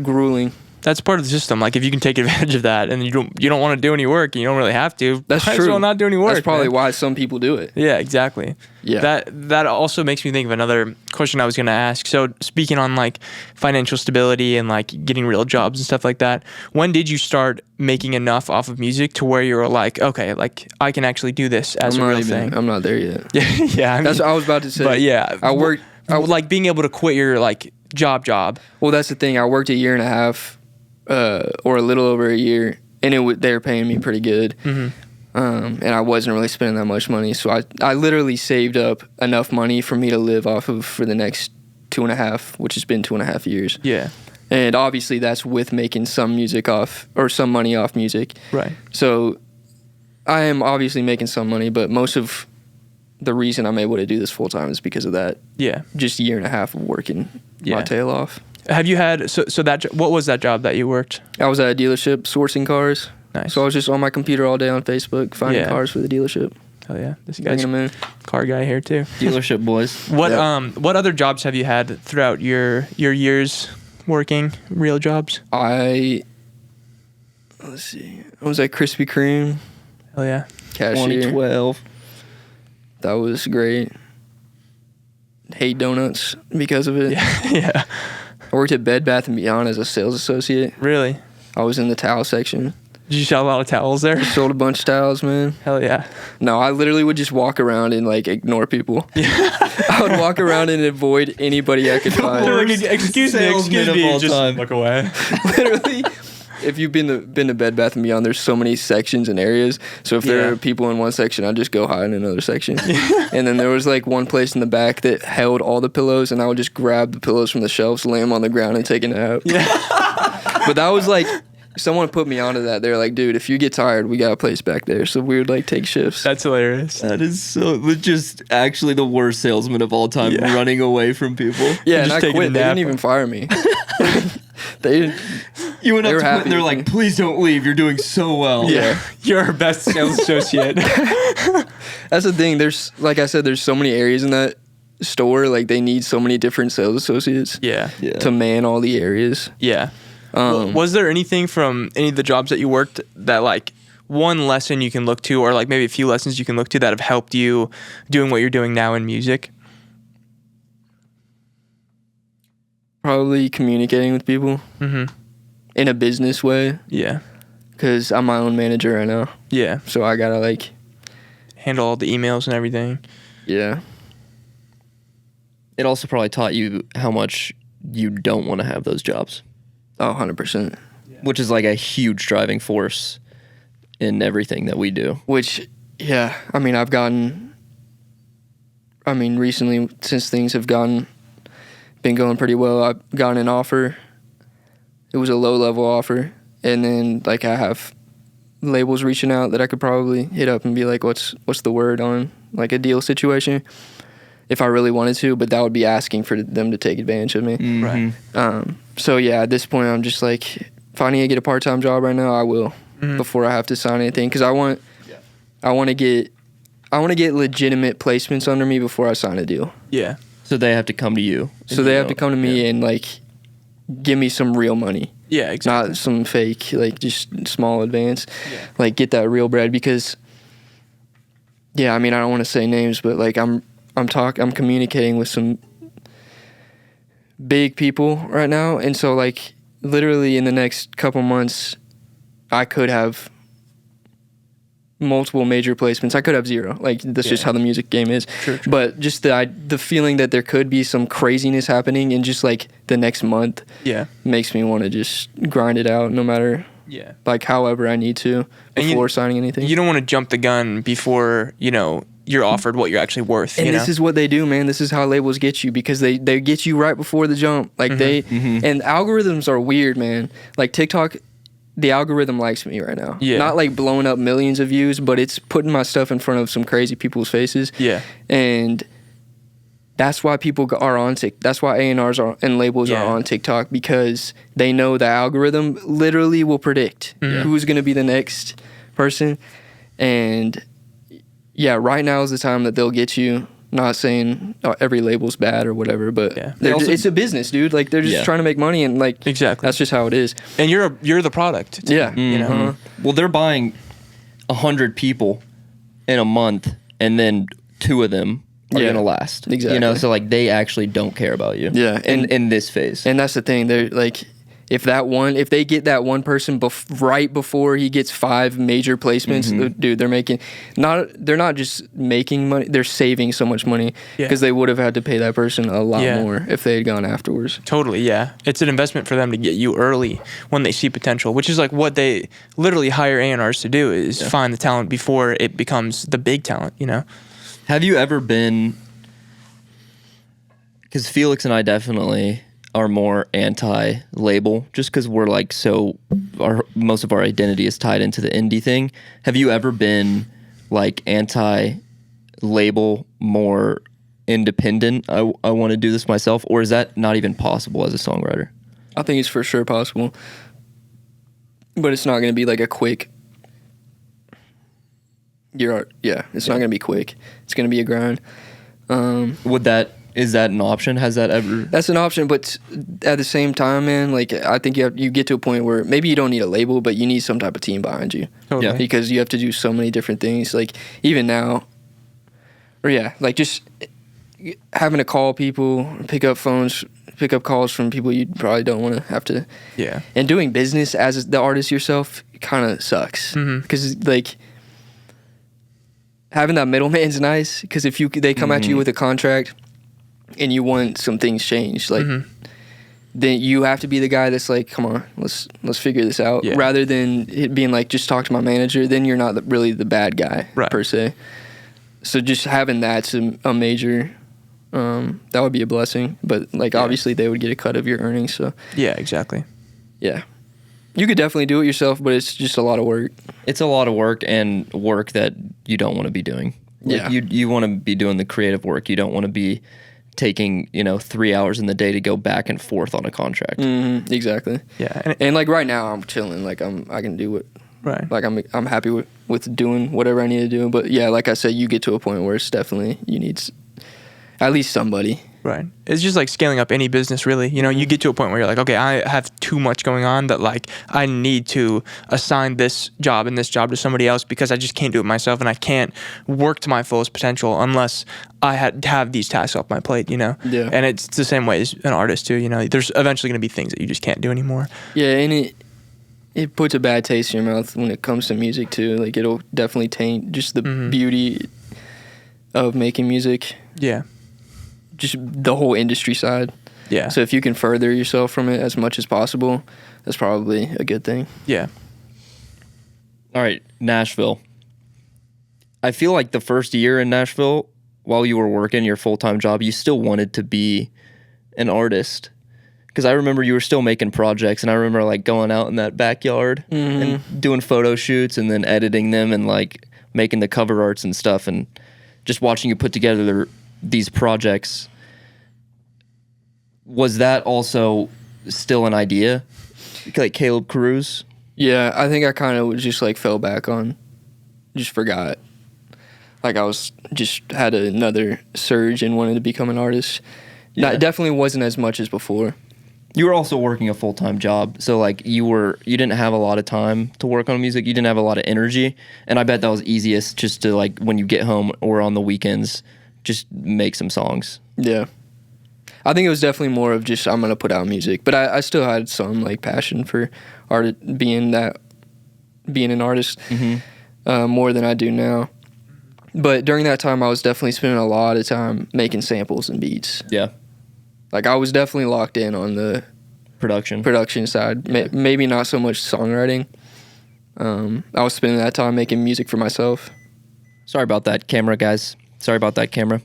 grueling. That's part of the system. Like, if you can take advantage of that, and you don't want to do any work, and you don't really have to. That's might true. As well not do any work. That's probably why some people do it. Yeah, exactly. Yeah. That also makes me think of another question I was going to ask. So, speaking on like financial stability and like getting real jobs and stuff like that, when did you start making enough off of music to where you were like, okay, like I can actually do this as a real thing? I'm not there yet. Yeah. That's what I was about to say. But yeah, I worked like being able to quit your like job. Well, that's the thing. I worked a year and a half. Or a little over a year, and they were paying me pretty good, and I wasn't really spending that much money. So I literally saved up enough money for me to live off of for the next 2.5, which has been 2.5 years. Yeah, and obviously that's with making some money off music. Right. So I am obviously making some money, but most of the reason I'm able to do this full time is because of that. Yeah. Just a year and a half of working my tail off. Have you had what was that job that you worked? I was at a dealership sourcing cars. Nice. So I was just on my computer all day on Facebook finding cars for the dealership. Oh yeah, this guy's them in. Car guy here too. Dealership boys. What other jobs have you had throughout your years working real jobs? Let's see. I was at Krispy Kreme. Oh yeah. Cashier. 2012. That was great. Hate donuts because of it. Yeah. I worked at Bed Bath & Beyond as a sales associate. Really? I was in the towel section. Did you sell a lot of towels there? Sold a bunch of towels, man. Hell yeah. No, I literally would just walk around and like ignore people. I would walk around and avoid anybody I could find. Excuse me, just look away. Literally. If you've been to Bed Bath & Beyond, there's so many sections and areas. So if there are people in one section, I'd just go hide in another section. And then there was like one place in the back that held all the pillows, and I would just grab the pillows from the shelves, lay them on the ground, and take a nap. Yeah. But that was like, someone put me onto that. They're like, dude, if you get tired, we got a place back there. So we would like take shifts. That's hilarious. That is just actually the worst salesman of all time, running away from people. Yeah, and I quit. They didn't even fire me. They didn't. You went They up were to Quentin, happy they're with like, me. please don't leave. You're doing so well. Yeah, you're our best sales associate. That's the thing. There's, like I said, there's so many areas in that store. Like, they need so many different sales associates Yeah. to man all the areas. Yeah. Was there anything from any of the jobs that you worked that, like, one lesson you can look to, or like maybe a few lessons you can look to that have helped you doing what you're doing now in music? Probably communicating with people in a business way, Yeah. because I'm my own manager right now. Yeah. So I gotta, like, Handle all the emails and everything. yeah. It also probably taught you how much you don't want to have those jobs, Oh, 100%. which is like a huge driving force in everything that we do. Which, yeah, I mean, recently, since things have been going pretty well, I've gotten an offer. It was a low-level offer. And then, like, I have labels reaching out that I could probably hit up and be like, what's the word on, like, a deal situation, if I really wanted to, but that would be asking for them to take advantage of me. Right. So, yeah, at this point, I'm just like, if I need to get a part-time job right now, I will, before I have to sign anything, because I want to get legitimate placements under me before I sign a deal. Yeah. So they have to come to you. So they have to come to me and, like, give me some real money, Yeah, exactly. not some fake, like, just small advance. Like, get that real bread, because, yeah, I mean, I don't want to say names, but, like, I'm communicating with some big people right now, and so, like, literally in the next couple months, I could have multiple major placements. I could have zero. Like, that's just how the music game is. True. But just the feeling that there could be some craziness happening in just, like, the next month Yeah. makes me want to just grind it out, no matter, Yeah. like, however I need to And before signing anything. You don't want to jump the gun before, you're offered what you're actually worth. And this is what they do, man. This is how labels get you, because they get you right before the jump. Like, and algorithms are weird, man. Like, TikTok, the algorithm likes me right now. Yeah. Not, like, blowing up millions of views, but it's putting my stuff in front of some crazy people's faces. Yeah. And that's why people are on TikTok. That's why A&Rs and labels Yeah. are on TikTok, because they know the algorithm literally will predict who's going to be the next person. And yeah, right now is the time that they'll get you. Not saying every label's bad or whatever, but Yeah. it's a business, dude. Like, they're just trying to make money, and, like, Exactly. that's just how it is. And you're the product. Yeah. You know? Uh-huh. Well, they're buying 100 people in a month, and then 2 of them are Yeah. gonna last. Exactly. So like they actually don't care about you. Yeah, In this phase. And that's the thing. They're like, if they get that one person right before he gets 5 major placements, dude, they're not just making money, they're saving so much money, Yeah. because they would have had to pay that person a lot Yeah. more if they had gone afterwards. Totally, yeah. It's an investment for them to get you early when they see potential, which is like what they literally hire A&Rs to do, is find the talent before it becomes the big talent, Have you ever been? Because Felix and I definitely are more anti-label, just because we're like most of our identity is tied into the indie thing. Have you ever been like anti-label, more independent? I want to do this myself, or is that not even possible as a songwriter? I think it's for sure possible, but it's not going to be like a quick. It's not going to be quick. It's going to be a grind. Is that an option? Has that ever? That's an option, but at the same time, man, like, I think you get to a point where maybe you don't need a label, but you need some type of team behind you. Totally. Yeah. Because you have to do so many different things. Like, even now, like, just having to call people, pick up calls from people you probably don't want to have to. Yeah. And doing business as the artist yourself kind of sucks. Because, like, having that middleman's nice, because if they come at you with a contract and you want some things changed, like, then you have to be the guy that's like, come on, let's figure this out, rather than it being like, just talk to my manager. Then you're not really the bad guy, per se. So just having that's a major, that would be a blessing. But, like, obviously they would get a cut of your earnings. So Yeah, exactly. yeah, you could definitely do it yourself, but it's just a lot of work. It's a lot of work, and work that you don't want to be doing. Like, Yeah. You want to be doing the creative work. You don't want to be taking 3 hours in the day to go back and forth on a contract. Exactly. Yeah. And like right now I'm chilling. Like I can do it. Right. Like I'm happy with doing whatever I need to do. But yeah, like I said, you get to a point where it's definitely you need at least somebody. Right. It's just like scaling up any business, really. You get to a point where you're like, okay, I have too much going on that like I need to assign this job and this job to somebody else because I just can't do it myself, and I can't work to my fullest potential unless I have these tasks off my plate, Yeah. And it's the same way as an artist too, There's eventually going to be things that you just can't do anymore. Yeah, and it puts a bad taste in your mouth when it comes to music too. Like it'll definitely taint just the beauty of making music. Yeah. Just the whole industry side. Yeah. So if you can further yourself from it as much as possible, that's probably a good thing. Yeah. All right, Nashville. I feel like the first year in Nashville, while you were working your full-time job, you still wanted to be an artist. Because I remember you were still making projects, and I remember like going out in that backyard and doing photo shoots and then editing them and like making the cover arts and stuff, and just watching you put together these projects. Was that also still an idea? Like Caleb Cruz? Yeah, I think I kind of just like fell back on, just forgot. Like I was just had another surge and wanted to become an artist. Yeah. It definitely wasn't as much as before. You were also working a full-time job, so like you didn't have a lot of time to work on music. You didn't have a lot of energy, and I bet that was easiest just to like when you get home or on the weekends, just make some songs. Yeah. I think it was definitely more of just I'm gonna put out music, but I still had some like passion for being an artist more than I do now. But during that time, I was definitely spending a lot of time making samples and beats. Yeah, Like I was definitely locked in on the production side. Maybe not so much songwriting. I was spending that time making music for myself. Sorry about that, camera guys. Sorry about that, camera.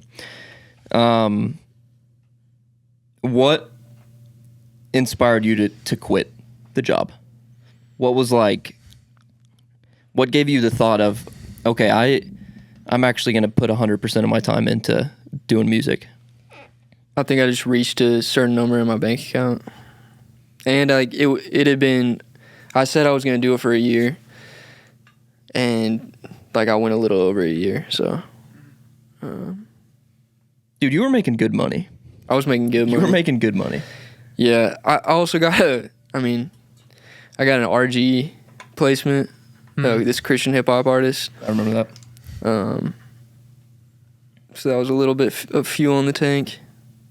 What inspired you to quit the job? What gave you the thought of, okay, I'm actually going to put 100% of my time into doing music? I think I just reached a certain number in my bank account. And like it had been, I said I was going to do it for a year. And like I went a little over a year, so. Dude, you were making good money. I was making good money. You were making good money. Yeah, I also got I got an RG placement, this Christian hip hop artist. I remember that. So that was a little bit of fuel in the tank.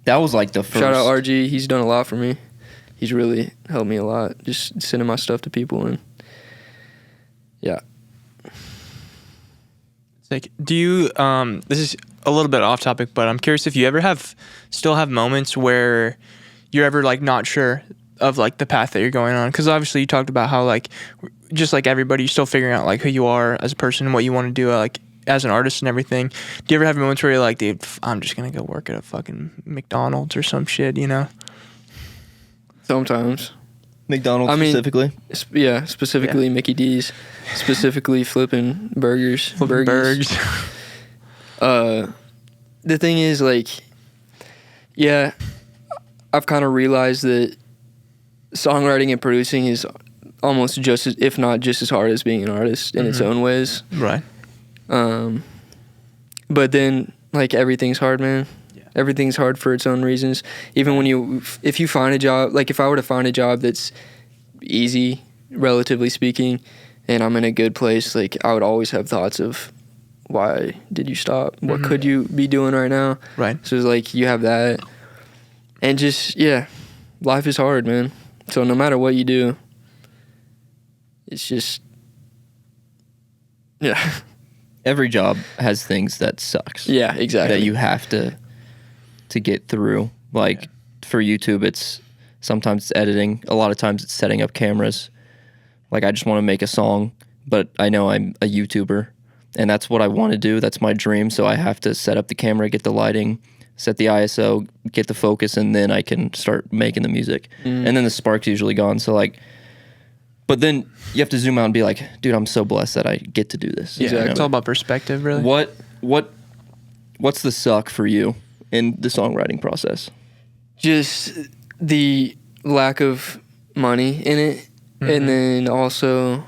That was like the first. Shout out RG, he's done a lot for me. He's really helped me a lot, just sending my stuff to people, and yeah. It's like, do you, this is a little bit off topic, but I'm curious if you ever still have moments where you're ever like not sure of like the path that you're going on, because obviously you talked about how like just like everybody, you're still figuring out like who you are as a person and what you want to do like as an artist and everything. Do you ever have moments where you're like, dude, I'm just gonna go work at a fucking McDonald's or some shit, Sometimes. McDonald's specifically? Yeah, specifically Mickey D's, specifically flipping burgers. Burgers. The thing is, like, yeah, I've kind of realized that songwriting and producing is almost just as, if not just as hard as being an artist in its own ways. Right. But then, like, everything's hard, man. Yeah. Everything's hard for its own reasons. Even when if you find a job, like if I were to find a job that's easy, relatively speaking, and I'm in a good place, like I would always have thoughts of, why did you stop? What could you be doing right now? Right. So it's like you have that. And just, yeah, life is hard, man. So no matter what you do, it's just, yeah. Every job has things that sucks. Yeah, exactly. That you have to get through. Like for YouTube, it's sometimes it's editing. A lot of times it's setting up cameras. Like I just want to make a song, but I know I'm a YouTuber. And that's what I want to do. That's my dream. So I have to set up the camera, get the lighting, set the ISO, get the focus, and then I can start making the music. And then the spark's usually gone. So like, but then you have to zoom out and be like, dude, I'm so blessed that I get to do this. Yeah, it's all about perspective, really. What's the suck for you in the songwriting process? Just the lack of money in it, and then also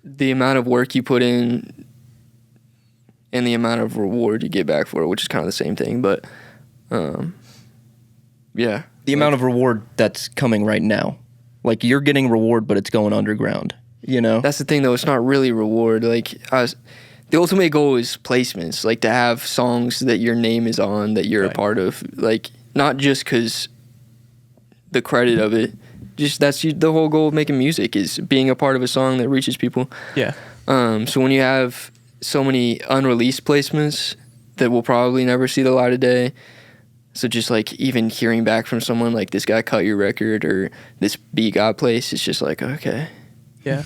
the amount of work you put in and the amount of reward you get back for it, which is kind of the same thing. But yeah, The amount of reward that's coming right now. Like, you're getting reward, but it's going underground, you know? that's the thing though. It's not really reward. Like, the ultimate goal is placements. Like, to have songs that your name is on, that you're a part of. Like, not just because the credit of it. Just that's the whole goal of making music, is being a part of a song that reaches people. Yeah. So when you have so many unreleased placements that will probably never see the light of day, so just like even hearing back from someone like, this guy cut your record or this beat got placed, it's just like, okay. Yeah.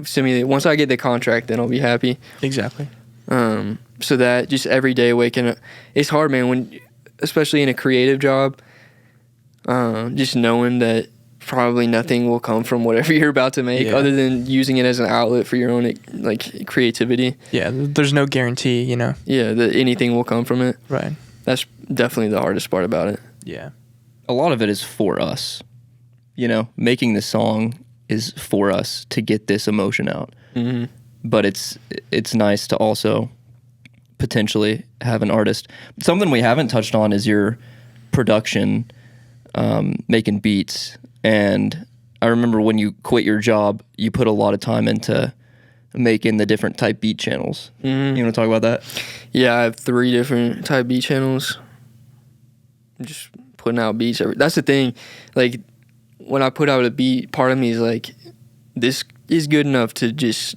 Send me once I get the contract, then I'll be happy. Exactly. So that just every day waking up, it's hard, man, when especially in a creative job, just knowing that probably nothing will come from whatever you're about to make, other than using it as an outlet for your own like creativity. Yeah, there's no guarantee, you know. Yeah, that anything will come from it. Right. That's definitely the hardest part about it. Yeah. A lot of it is for us. You know, making the song is for us to get this emotion out. Mm-hmm. But it's nice to also potentially have an artist. Something we haven't touched on is your production, making beats. And I remember when you quit your job, you put a lot of time into making the different type beat channels. Mm-hmm. You want to talk about that? Yeah, I have 3 different type beat channels. I'm just putting out beats. That's the thing. Like, when I put out a beat, part of me is like, this is good enough to just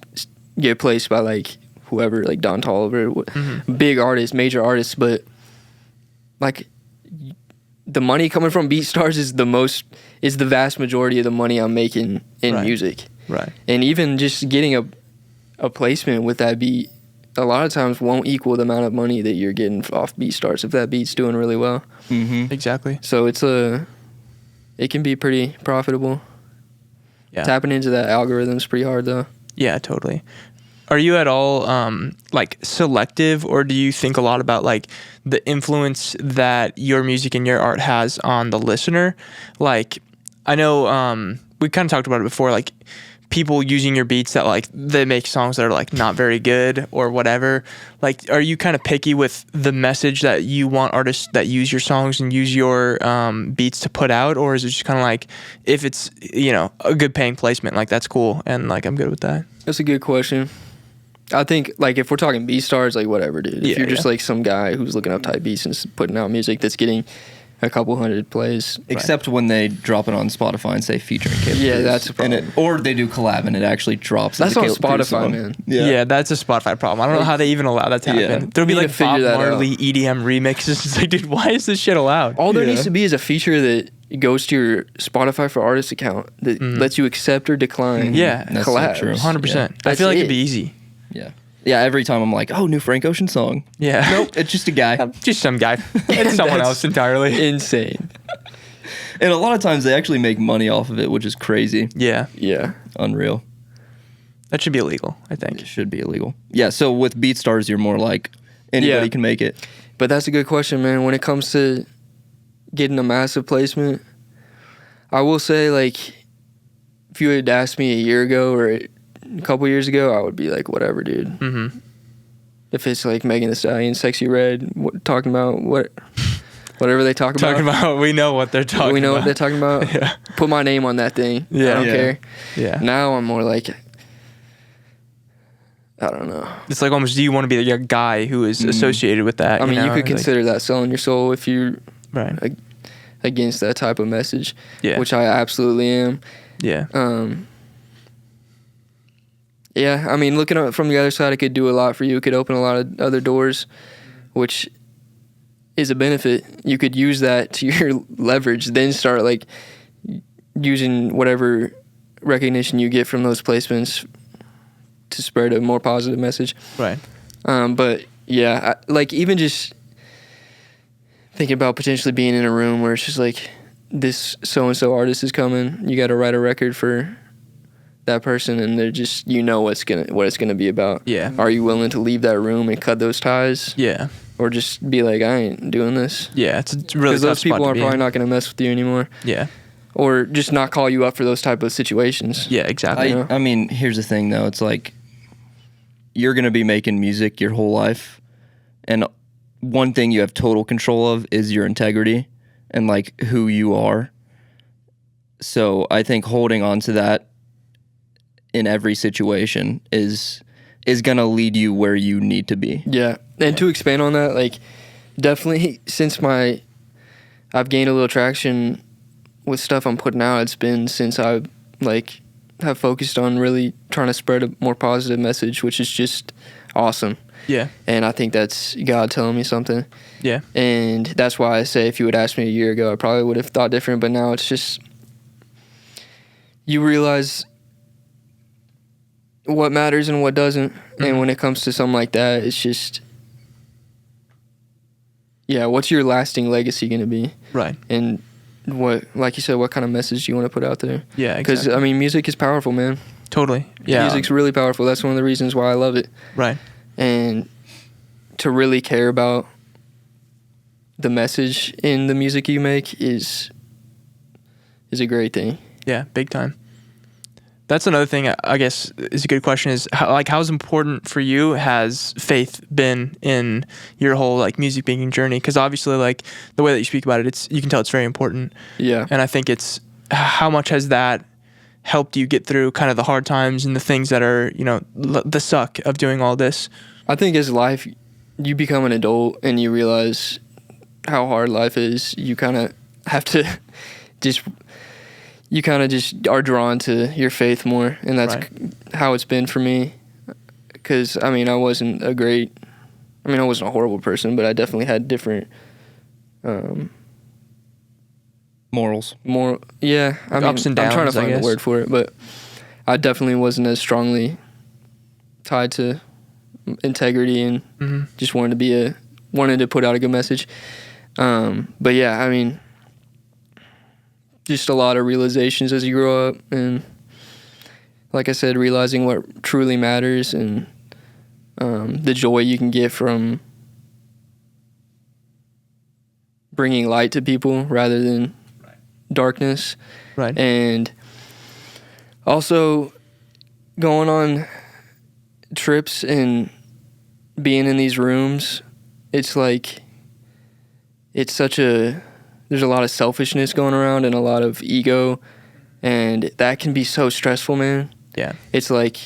get placed by like whoever, like Don Toliver, big artists, major artists. But like, the money coming from BeatStars is the vast majority of the money I'm making in music. Right. And even just getting a placement with that beat a lot of times won't equal the amount of money that you're getting off BeatStars if that beat's doing really well. Mm-hmm. Exactly. So it can be pretty profitable. Yeah. Tapping into that algorithm's pretty hard though. Yeah, totally. Are you at all like selective, or do you think a lot about like the influence that your music and your art has on the listener? Like, I know we kind of talked about it before, like people using your beats that like they make songs that are like not very good or whatever. Like, are you kind of picky with the message that you want artists that use your songs and use your beats to put out, or is it just kind of like, if it's, you know, a good paying placement, like that's cool and like I'm good with that? That's a good question. I think, like, if we're talking BeatStars, like, whatever, dude. If you're just, like, some guy who's looking up type beats and putting out music that's getting a couple hundred plays. Except when they drop it on Spotify and say featuring Kid. Yeah, that's a problem. Or they do collab and it actually drops. That's as a on Caleb Cruz Spotify, song. man. Yeah, that's a Spotify problem. I don't know how they even allow that to happen. Yeah. There'll be Need like to figure Bob that Marley EDM remixes. It's like, dude, why is this shit allowed? All there needs to be is a feature that goes to your Spotify for Artists account that lets you accept or decline Yeah, that's so collabs. true. 100%. I That's feel like it. it'd be easy. Yeah. Yeah, every time I'm like, oh, new Frank Ocean song. Yeah. Nope, it's just a guy. Just some guy. It's someone That's else entirely. Insane. And a lot of times they actually make money off of it, which is crazy. Yeah. Yeah. Unreal. That should be illegal, I It think. should be illegal. Yeah, so with BeatStars, you're more like anybody Yeah. can make it. But that's a good question, man. When it comes to getting a massive placement, I will say, like, if you had asked me a year ago or a couple years ago, I would be like, whatever, dude. Mm-hmm. If it's like Megan Thee Stallion, Sexy Red, talking about whatever they talk about. Talking about, we know what they're talking about. We know what they're talking about. Yeah. Put my name on that thing. Yeah. I don't Yeah. care. Yeah. Now I'm more like, I don't know. It's like almost, do you want to be the guy who is associated with that? I mean, you know? could Like, consider that selling your soul if you're right. against that type of message, Yeah. which I absolutely am. Yeah. Yeah, I mean, looking at it from the other side, it could do a lot for you. It could open a lot of other doors, which is a benefit. You could use that to your leverage, then start like using whatever recognition you get from those placements to spread a more positive message. Right. But yeah, like even just thinking about potentially being in a room where it's just like, this so-and-so artist is coming, you got to write a record for that person, and they're just, you know what it's gonna be about. Yeah. Are you willing to leave that room and cut those ties? Yeah. or just be like, I ain't doing this. Yeah, it's a really Because tough those people spot to are be probably in. not going to mess with you anymore, Yeah, or just not call you up for those type of situations. yeah, exactly. know? I mean, here's the thing though. It's like you're gonna be making music your whole life, and one thing you have total control of is your integrity and like who you are. So I think holding on to that in every situation is gonna lead you where you need to be. Yeah, and to expand on that, like definitely since I've gained a little traction with stuff I'm putting out. It's been since I like have focused on really trying to spread a more positive message, which is just awesome. Yeah, And I think that's God telling me something. yeah, And that's why I say if you would ask me a year ago, I probably would have thought different. But now it's just you realize what matters and what doesn't. And when it comes to something like that, it's just, yeah, what's your lasting legacy going to be? right. And what, like you said, what kind of message do you want to put out there? Yeah, Because, exactly. I mean, music is powerful, man. Totally. Yeah. Music's really powerful. That's one of the reasons why I love it. Right. And to really care about the message in the music you make is a great thing. Yeah, big time. That's another thing I guess is a good question is how's important for you has faith been in your whole like music making journey? Because obviously like the way that you speak about it, you can tell it's very important. Yeah. And I think it's how much has that helped you get through kind of the hard times and the things that are, you know, the suck of doing all this? I think as life, you become an adult and you realize how hard life is. You kind of have to you kind of just are drawn to your faith more. And that's how it's been for me. Because, I mean, I wasn't a horrible person, but I definitely had different Morals. yeah. I mean, ups and downs, I'm trying to I find guess. the word for it, but I definitely wasn't as strongly tied to integrity and just wanted to put out a good message. But yeah, I mean, just a lot of realizations as you grow up, and like I said, realizing what truly matters and the joy you can get from bringing light to people rather than darkness. Right. And also going on trips and being in these rooms, it's like there's a lot of selfishness going around and a lot of ego, and that can be so stressful, man. Yeah. It's like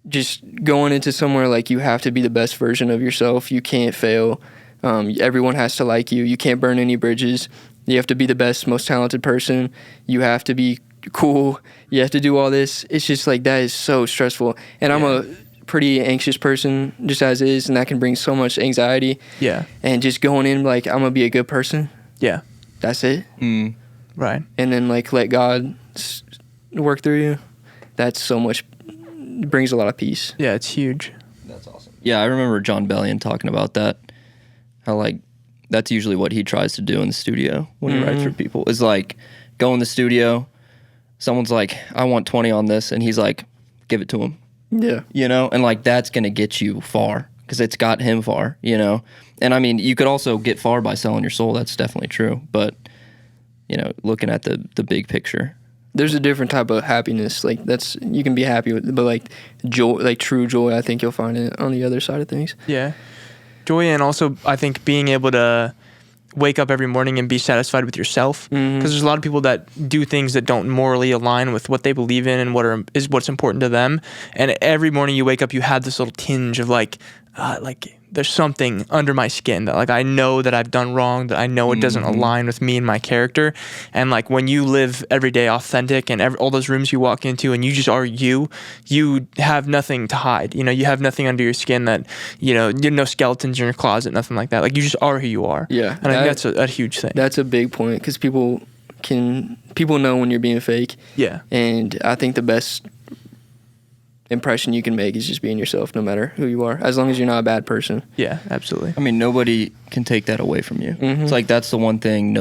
just going into somewhere like you have to be the best version of yourself. You can't fail. Everyone has to like you. You can't burn any bridges. You have to be the best, most talented person. You have to be cool. You have to do all this. It's just like that is so stressful. And I'm a pretty anxious person just as is, and that can bring so much anxiety. Yeah. And just going in like I'm gonna be a good person. Yeah. That's it. Right. And then like let God work through you. That's so much. Brings a lot of peace. Yeah, it's huge. That's awesome. Yeah, I remember John Bellion talking about that. How like that's usually what he tries to do in the studio when he writes for people is like go in the studio. Someone's like, I want 20 on this, and he's like, give it to him. Yeah. You know, and like that's gonna get you far because it's got him far. You know, and I mean you could also get far by selling your soul. That's definitely true. But you know, looking at the big picture. There's a different type of happiness. Like that's you can be happy with, but like joy, like true joy, I think you'll find it on the other side of things. Yeah. Joy, and also I think being able to wake up every morning and be satisfied with yourself, because there's a lot of people that do things that don't morally align with what they believe in and what's important to them, and every morning you wake up you have this little tinge of like there's something under my skin that like I know that I've done wrong, that I know it doesn't align with me and my character. And like when you live every day authentic and all those rooms you walk into and you just are you have nothing to hide. You know, you have nothing under your skin that, you know, no skeletons in your closet, nothing like that. Like you just are who you are. Yeah. And I think that's a huge thing. That's a big point because people know when you're being fake. Yeah. And I think the best impression you can make is just being yourself, no matter who you are, as long as you're not a bad person. Yeah, absolutely. I mean, nobody can take that away from you. It's like that's the one thing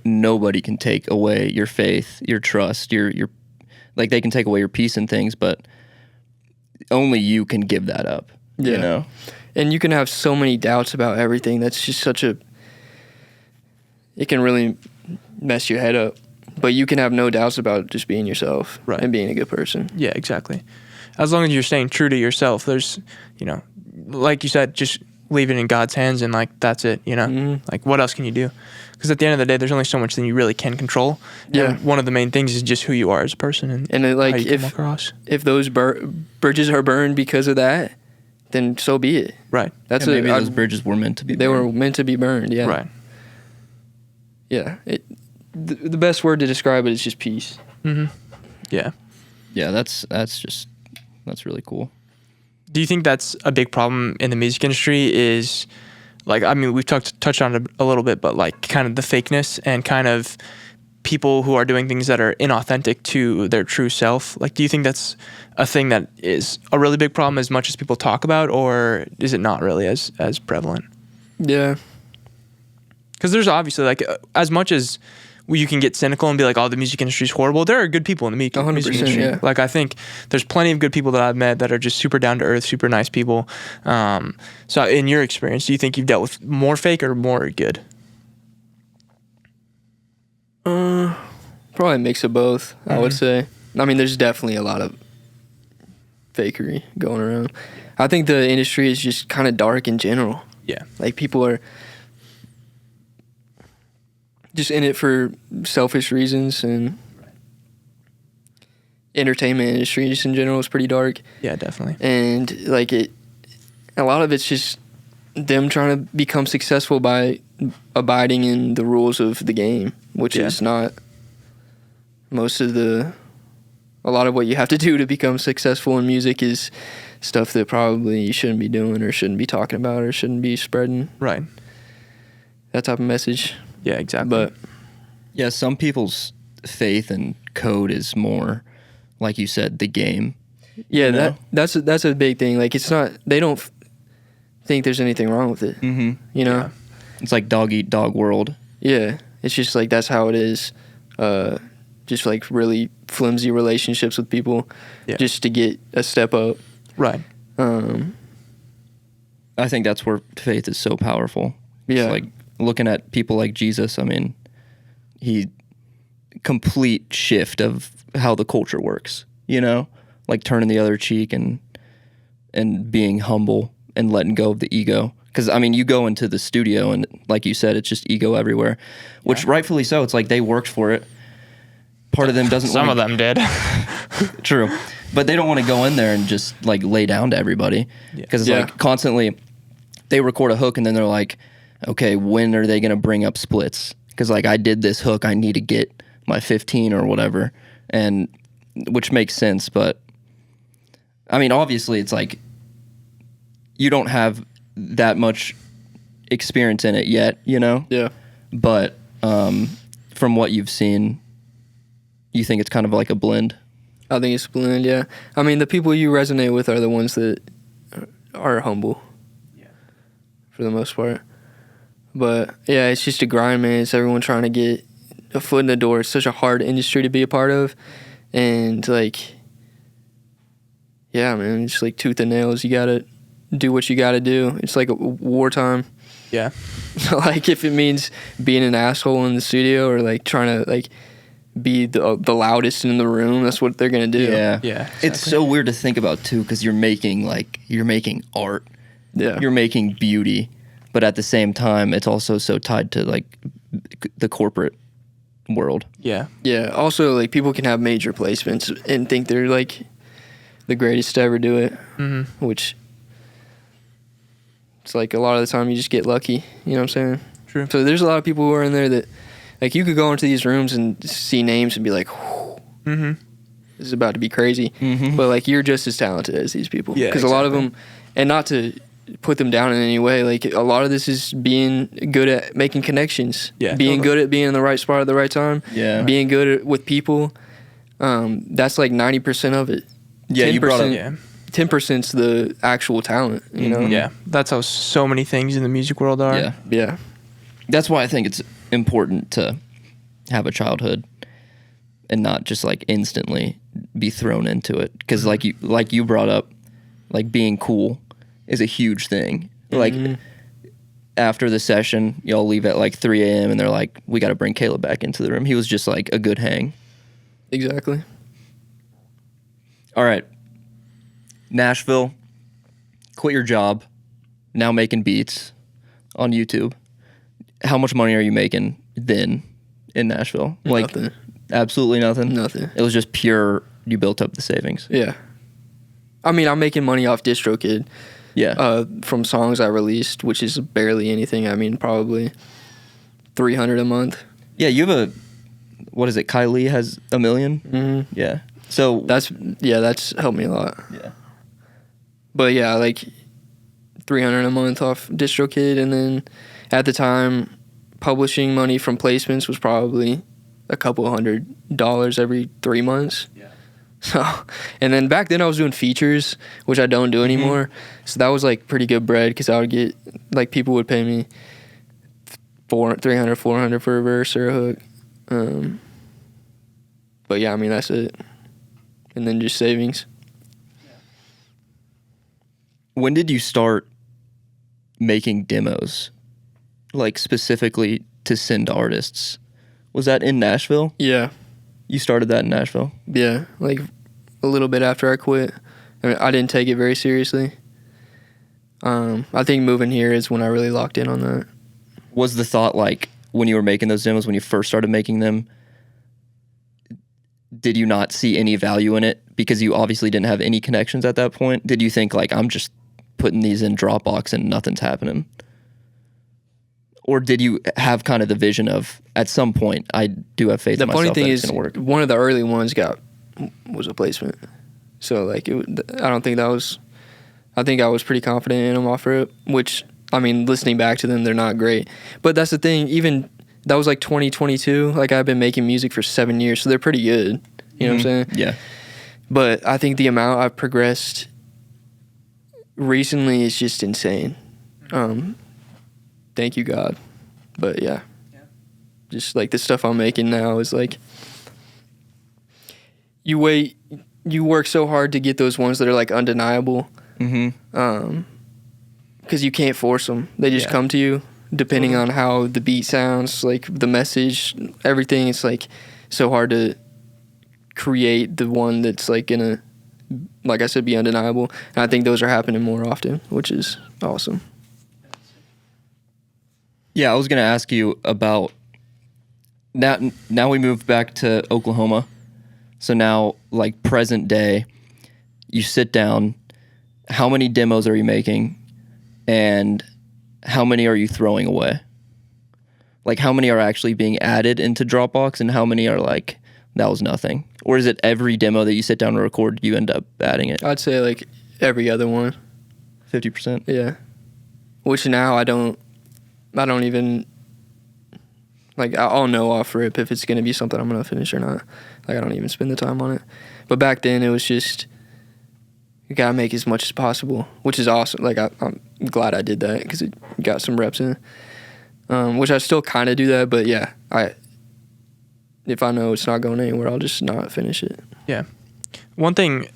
nobody can take away your faith, your trust, your like they can take away your peace and things, but only you can give that up. Yeah. You know. And you can have so many doubts about everything. That's just it can really mess your head up. But you can have no doubts about just being yourself and being a good person. Yeah, exactly. As long as you're staying true to yourself, there's, like you said, just leave it in God's hands and like that's it, Like what else can you do? Because at the end of the day, there's only so much that you really can control. Yeah. And one of the main things is just who you are as a person and like how you come across. If those bridges are burned because of that, then so be it. Right. That's maybe those bridges were meant to be. They were meant to be burned. Yeah. Right. Yeah. The best word to describe it is just peace. Mm-hmm. Yeah. Yeah. That's really cool. Do you think that's a big problem in the music industry is, like, I mean, we've touched on it a little bit, but like kind of the fakeness and kind of people who are doing things that are inauthentic to their true self? Like, do you think that's a thing that is a really big problem as much as people talk about, or is it not really as prevalent? Yeah. Because there's obviously, like, as much as you can get cynical and be like, oh, the music industry is horrible, there are good people in the music industry. Yeah. Like, I think there's plenty of good people that I've met that are just super down to earth, super nice people. So in your experience, do you think you've dealt with more fake or more good? Probably a mix of both, I would say. I mean, there's definitely a lot of fakery going around. I think the industry is just kind of dark in general. Yeah. Like, people are just in it for selfish reasons, and entertainment industry just in general is pretty dark. Yeah, definitely. And like a lot of it's just them trying to become successful by abiding in the rules of the game, which is not a lot of what you have to do to become successful in music is stuff that probably you shouldn't be doing or shouldn't be talking about or shouldn't be spreading. Right. That type of message. Yeah, exactly. But yeah, some people's faith and code is more, like you said, the game. Yeah, that's a big thing. Like, it's not, they don't think there's anything wrong with it. Mm-hmm. You know? Yeah. It's like dog eat dog world. Yeah. It's just like, that's how it is. Just like really flimsy relationships with people just to get a step up. Right. I think that's where faith is so powerful. Yeah. It's like looking at people like Jesus, I mean, he complete shift of how the culture works, like turning the other cheek and being humble and letting go of the ego. Because, I mean, you go into the studio and, like you said, it's just ego everywhere, which rightfully so. It's like they worked for it. Part of them doesn't Some of them did. True. But they don't want to go in there and just, like, lay down to everybody. Because it's like constantly they record a hook and then they're like, okay, when are they going to bring up splits? Because, like, I did this hook, I need to get my 15 or whatever, and which makes sense. But, I mean, obviously, it's like you don't have that much experience in it yet, Yeah. But from what you've seen, you think it's kind of like a blend? I think it's a blend, yeah. I mean, the people you resonate with are the ones that are humble. Yeah. For the most part. But, yeah, it's just a grind, man. It's everyone trying to get a foot in the door. It's such a hard industry to be a part of. And, like, yeah, man, it's like tooth and nails. You got to do what you got to do. It's like a wartime. Yeah. Like, if it means being an asshole in the studio or, like, trying to, like, be the loudest in the room, that's what they're going to do. Yeah. Yeah. Exactly. It's so weird to think about, too, because you're making art. Yeah. You're making beauty. But at the same time, it's also so tied to, like, the corporate world. Yeah. Yeah. Also, like, people can have major placements and think they're, like, the greatest to ever do it, which it's like a lot of the time you just get lucky. You know what I'm saying? True. So there's a lot of people who are in there that, like, you could go into these rooms and see names and be like, this is about to be crazy. But, like, you're just as talented as these people. Yeah, Because a lot of them, and not to put them down in any way, like, a lot of this is being good at making connections. Yeah, being totally. good at being in the right spot at the right time. Yeah. Being good with people. That's like 90% of it. Yeah, you brought up... 10%'s the actual talent, you know? Yeah. That's how so many things in the music world are. Yeah. Yeah. That's why I think it's important to have a childhood and not just, like, instantly be thrown into it. Because, like you brought up, like, being cool is a huge thing. Like after the session, y'all leave at like 3 a.m. and they're like, we got to bring Caleb back into the room. He was just like a good hang. Exactly. All right. Nashville, quit your job, now making beats on YouTube. How much money are you making then in Nashville? Like Nothing. absolutely nothing? Nothing. It was just pure, you built up the savings. Yeah. I mean, I'm making money off DistroKid. Yeah. From songs I released, which is barely anything. I mean, probably $300 a month. Yeah, you have what is it? Kylie has 1 million? Mm-hmm. Yeah. So That's helped me a lot. yeah. But yeah, like $300 a month off DistroKid, and then at the time, publishing money from placements was probably a couple $100 every 3 months. Yeah. So, and then back then I was doing features, which I don't do anymore. So that was like pretty good bread, because I would get, like, people would pay me $300, $400 for a verse or a hook. But yeah, I mean, that's it. And then just savings. When did you start making demos, like specifically to send to artists? Was that in Nashville? Yeah. You started that in Nashville? Yeah, like a little bit after I quit. I mean, I didn't take it very seriously. I think moving here is when I really locked in on that. Was the thought, like, when you were making those demos, when you first started making them, did you not see any value in it because you obviously didn't have any connections at that point? Did you think, like, I'm just putting these in Dropbox and nothing's happening? Or did you have kind of the vision of, at some point, I do have faith in myself that it's going to work? The funny thing is, one of the early ones was a placement. So, like, I don't think that was... I think I was pretty confident in them off rip, which, I mean, listening back to them, they're not great. But that's the thing, even... That was like 2022. Like, I've been making music for 7 years, so they're pretty good. You know what I'm saying? Yeah. But I think the amount I've progressed recently is just insane. Thank you, God. But yeah, just like the stuff I'm making now is like, you work so hard to get those ones that are like undeniable. Mm-hmm. Because you can't force them. They just come to you depending on how the beat sounds, like the message, everything. It's like so hard to create the one that's like gonna, like I said, be undeniable. And I think those are happening more often, which is awesome. Yeah, I was going to ask you about, now we moved back to Oklahoma. So now, like, present day, you sit down, how many demos are you making, and how many are you throwing away? Like, how many are actually being added into Dropbox, and how many are like, that was nothing? Or is it every demo that you sit down to record, you end up adding it? I'd say like every other one. 50%? Yeah. Which now I don't even, like, I'll know off rip if it's going to be something I'm going to finish or not. Like, I don't even spend the time on it. But back then it was just, you got to make as much as possible, which is awesome. Like, I'm glad I did that because it got some reps in. Which I still kind of do that, but yeah, if I know it's not going anywhere, I'll just not finish it. Yeah. One thing,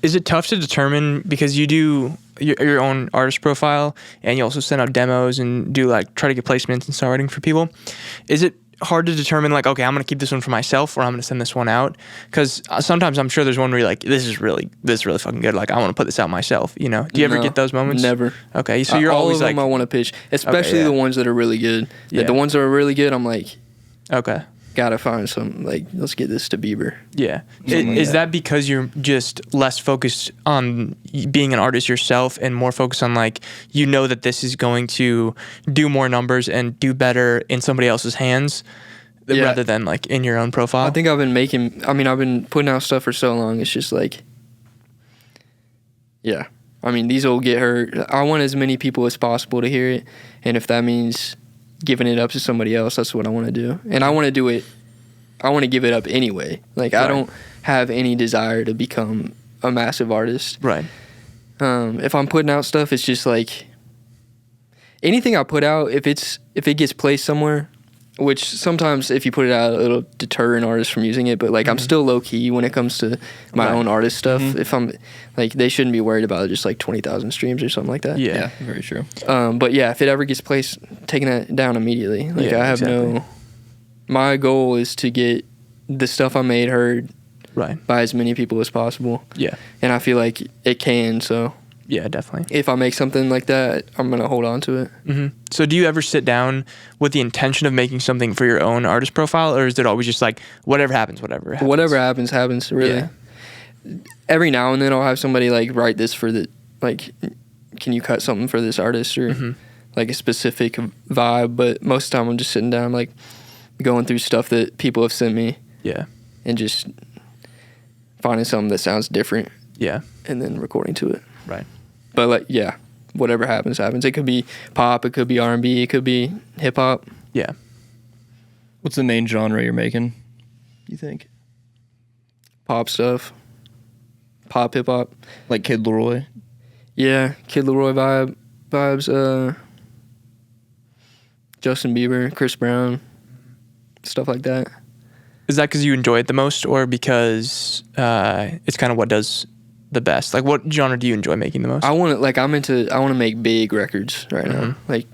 is it tough to determine, because you do your own artist profile and you also send out demos and do like try to get placements and songwriting for people? Is it hard to determine, like, okay, I'm going to keep this one for myself or I'm going to send this one out? Because sometimes I'm sure there's one where you're like, this is really fucking good. Like, I want to put this out myself, you know? Do you ever get those moments? Never. Okay, so you're all always of them like, I want to pitch, especially the ones that are really good. Yeah. The ones that are really good, I'm like, okay. gotta find some, like, let's get this to Bieber. Yeah. Something like Is that because you're just less focused on being an artist yourself and more focused on, like, you know that this is going to do more numbers and do better in somebody else's hands rather than, like, in your own profile? I think I've been putting out stuff for so long. It's just like, yeah. I mean, these will get heard. I want as many people as possible to hear it. And if that means giving it up to somebody else, that's what I want to do. And I want to do it, I want to give it up anyway. Like, I don't have any desire to become a massive artist. Right. If I'm putting out stuff, it's just like, anything I put out, if it gets placed somewhere, which sometimes if you put it out, it'll deter an artist from using it. But like, I'm still low key when it comes to my own artist stuff. If I'm like, they shouldn't be worried about just like 20,000 streams or something like that. Yeah, very true. But yeah, if it ever gets placed, taking that down immediately. Like I have my goal is to get the stuff I made heard by as many people as possible. Yeah. And I feel like it can, so. Yeah, definitely. If I make something like that, I'm going to hold on to it. Mm-hmm. So do you ever sit down with the intention of making something for your own artist profile, or is it always just like, whatever happens, whatever happens? Whatever happens, really. Yeah. Every now and then I'll have somebody like write this for the, like, can you cut something for this artist or like a specific vibe, but most of the time I'm just sitting down like going through stuff that people have sent me. Yeah. And just finding something that sounds different. Yeah. And then recording to it. Right. But like, yeah, whatever happens. It could be pop, it could be R&B, it could be hip hop. Yeah. What's the main genre you're making, you think? Pop stuff. Pop hip hop. Like Kid Leroy? Yeah, Kid Leroy vibes. Justin Bieber, Chris Brown, stuff like that. Is that because you enjoy it the most, or because it's kind of what does the best? Like, what genre do you enjoy making the most? I want to make big records right now. Like,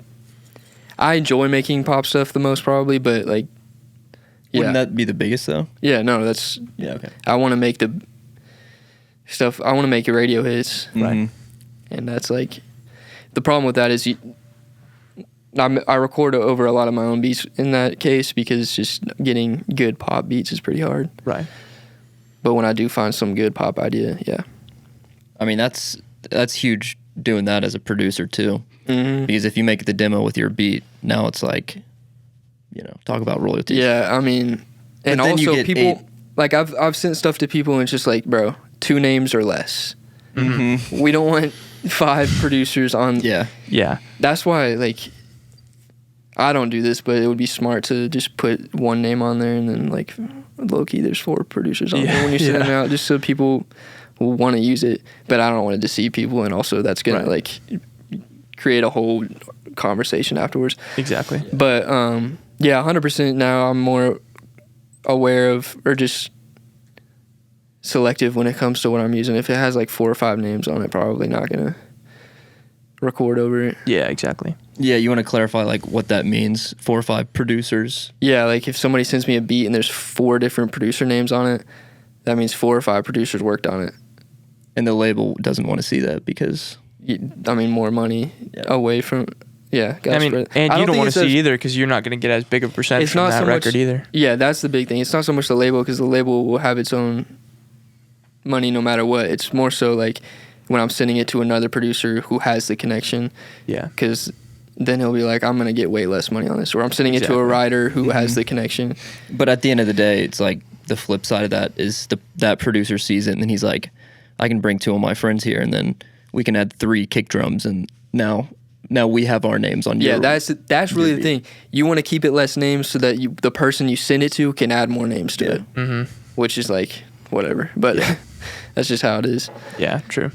I enjoy making pop stuff the most probably, but like, wouldn't that be the biggest though? Yeah, no, that's okay. I want to make the stuff. I want to make your radio hits, right? And that's like the problem with that is I record over a lot of my own beats in that case because just getting good pop beats is pretty hard. Right. But when I do find some good pop idea, yeah. I mean, that's huge doing that as a producer too. Because if you make the demo with your beat, now it's like, talk about royalties. Yeah, I mean, and also people, like I've sent stuff to people and it's just like, bro, 2 names or less. We don't want 5 producers on. Yeah. Yeah. That's why, like, I don't do this, but it would be smart to just put 1 name on there and then, like, low-key, there's 4 producers on there when you send them out, just so people will want to use it. But I don't want to deceive people, and also that's going to, like, create a whole conversation afterwards. Exactly. But, yeah, 100% now I'm more aware of, or just selective when it comes to what I'm using. If it has, like, 4 or 5 names on it, probably not going to record over it. Yeah, exactly. Yeah, you want to clarify like what that means? 4 or 5 producers. Yeah, like if somebody sends me a beat and there's 4 different producer names on it, that means 4 or 5 producers worked on it. And the label doesn't want to see that because more money away from. Yeah, I mean, and you don't want to see either because you're not going to get as big of a percentage from that record either. Yeah, that's the big thing. It's not so much the label because the label will have its own money no matter what. It's more so like when I'm sending it to another producer who has the connection. Yeah. Because then he'll be like, I'm going to get way less money on this. Or I'm sending it to a writer who has the connection. But at the end of the day, it's like the flip side of that is that producer sees it and then he's like, I can bring 2 of my friends here and then we can add 3 kick drums and now we have our names on your. Yeah, that's really the thing. You want to keep it less names so that the person you send it to can add more names to it. Which is like, whatever. But that's just how it is. Yeah, true.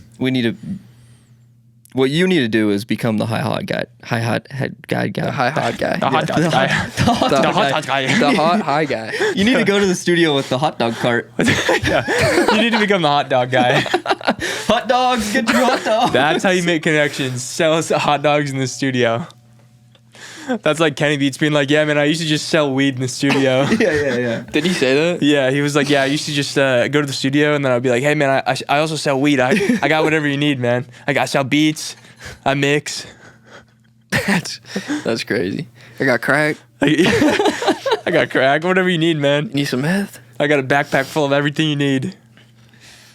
What you need to do is become the hi-hat guy. The hot guy. The hot guy. The hot high guy. You need to go to the studio with the hot dog cart. Yeah. You need to become the hot dog guy. Hot dogs, get your hot dogs. That's how you make connections. Sell us hot dogs in the studio. That's like Kenny Beats being like, yeah, man, I used to just sell weed in the studio. Yeah. Did he say that? Yeah, he was like, yeah, I used to just go to the studio and then I'd be like, hey, man, I also sell weed. I got whatever you need, man. I sell beats. I mix. That's crazy. I got crack. I got crack. Whatever you need, man. You need some meth? I got a backpack full of everything you need.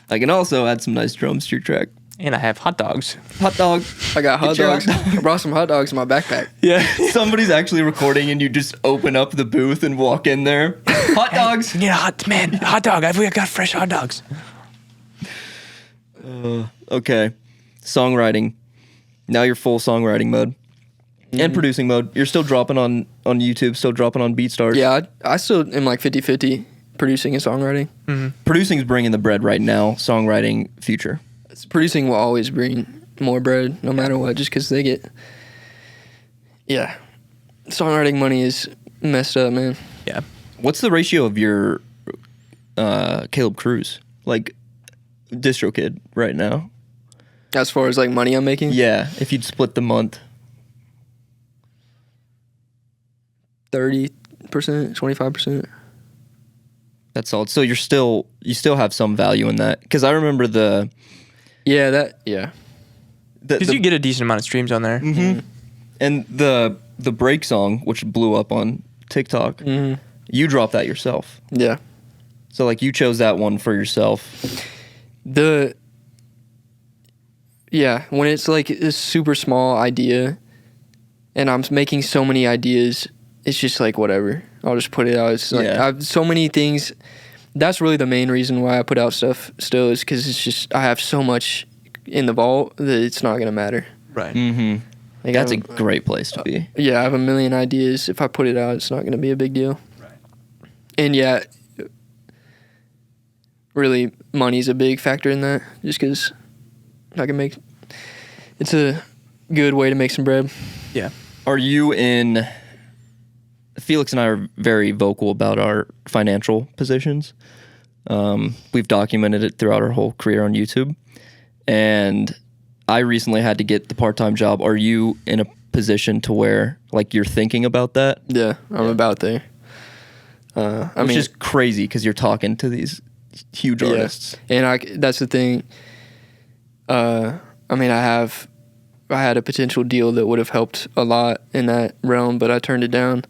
I can also add some nice drums to your track. And I have hot dogs. Hot dog. I got hot dogs. I brought some hot dogs in my backpack. Yeah. Somebody's actually recording and you just open up the booth and walk in there. Hot dogs. Hey, hot dog. I've got fresh hot dogs. Okay. Songwriting. Now you're full songwriting mode. And producing mode. You're still dropping on YouTube, still dropping on BeatStars. Yeah, I still am like 50-50 producing and songwriting. Producing's bringing the bread right now. Songwriting, future. Producing will always bring more bread, no matter what, just because they get. Yeah. Songwriting money is messed up, man. Yeah. What's the ratio of your Caleb Cruz, like DistroKid right now? As far as like money I'm making, Yeah, if you'd split the month. 30%, 25%. That's solid. So you still have some value in that, because I remember Yeah. Because you get a decent amount of streams on there. and the break song, which blew up on TikTok. You dropped that yourself. Yeah. So like you chose that one for yourself. When it's like a super small idea and I'm making so many ideas, it's just like whatever. I'll just put it out. It's like I have so many things. That's really the main reason why I put out stuff still, is because it's just I have so much in the vault that it's not gonna matter. Right. Like That's a great place to be. Yeah, I have a million ideas. If I put it out, it's not gonna be a big deal. Right. And yeah, really, money's a big factor in that. Just because I can make, it's a good way to make some bread. Yeah. Are you in? Felix and I are very vocal about our financial positions. We've documented it throughout our whole career on YouTube. And I recently had to get the part-time job. Are you in a position to where like you're thinking about that? Yeah, I'm about there. Which is crazy because you're talking to these huge artists. And that's the thing. I had a potential deal that would have helped a lot in that realm, but I turned it down.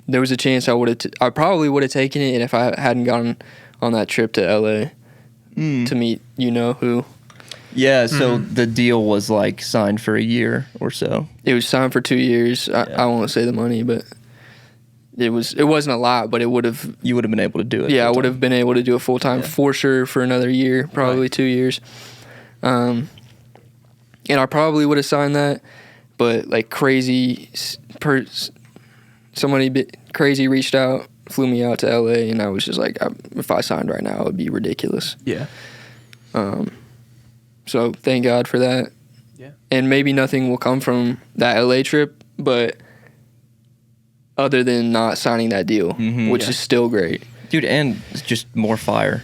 There was a chance I probably would have taken it, and if I hadn't gone on that trip to LA to meet who. Yeah, so the deal was like signed for a year or so. It was signed for 2 years. I won't say the money, but it wasn't a lot, but you would have been able to do it. Yeah, I would have been able to do it full time for sure for another year, probably 2 years. And I probably would have signed that, but like somebody crazy reached out, flew me out to LA, and I was just like, if I signed right now, it would be ridiculous. Yeah. So thank God for that. Yeah. And maybe nothing will come from that LA trip, but other than not signing that deal, which is still great. Dude, and it's just more fire.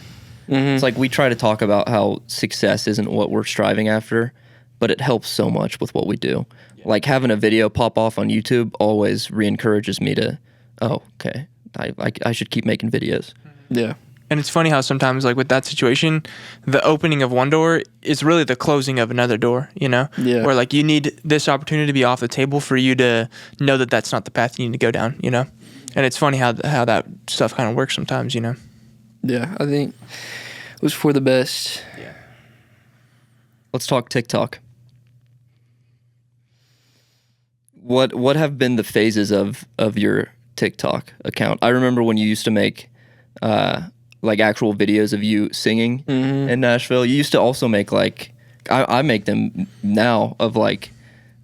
It's like we try to talk about how success isn't what we're striving after, but it helps so much with what we do. Yeah. Like having a video pop off on YouTube always re-encourages me to, I should keep making videos. Yeah. And it's funny how sometimes, like with that situation, the opening of one door is really the closing of another door, Yeah. Where like you need this opportunity to be off the table for you to know that that's not the path you need to go down, And it's funny how that stuff kind of works sometimes, Yeah, I think it was for the best. Yeah. Let's talk TikTok. What have been the phases of your TikTok account? I remember when you used to make like actual videos of you singing in Nashville. You used to also make like I make them now of like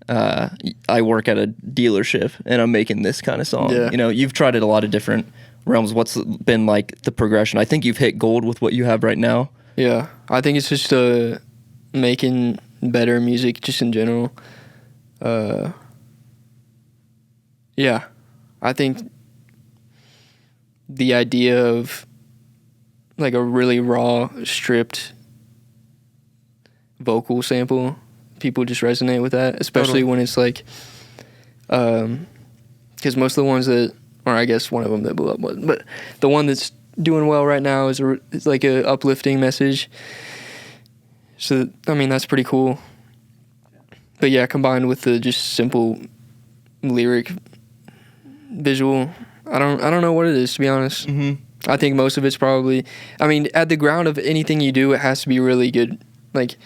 I work at a dealership and I'm making this kind of song. Yeah. You've tried it a lot of different realms. What's been like the progression? I think you've hit gold with what you have right now. Yeah, I think it's just making better music just in general. Yeah, I think the idea of like a really raw, stripped vocal sample, people just resonate with that, especially when it's like, because most of the ones that, or I guess one of them that blew up wasn't, but the one that's doing well right now is like a uplifting message. So that's pretty cool. But yeah, combined with the just simple lyric visual, I don't know what it is, to be honest. I think most of it's probably, at the ground of anything you do, it has to be really good. Like,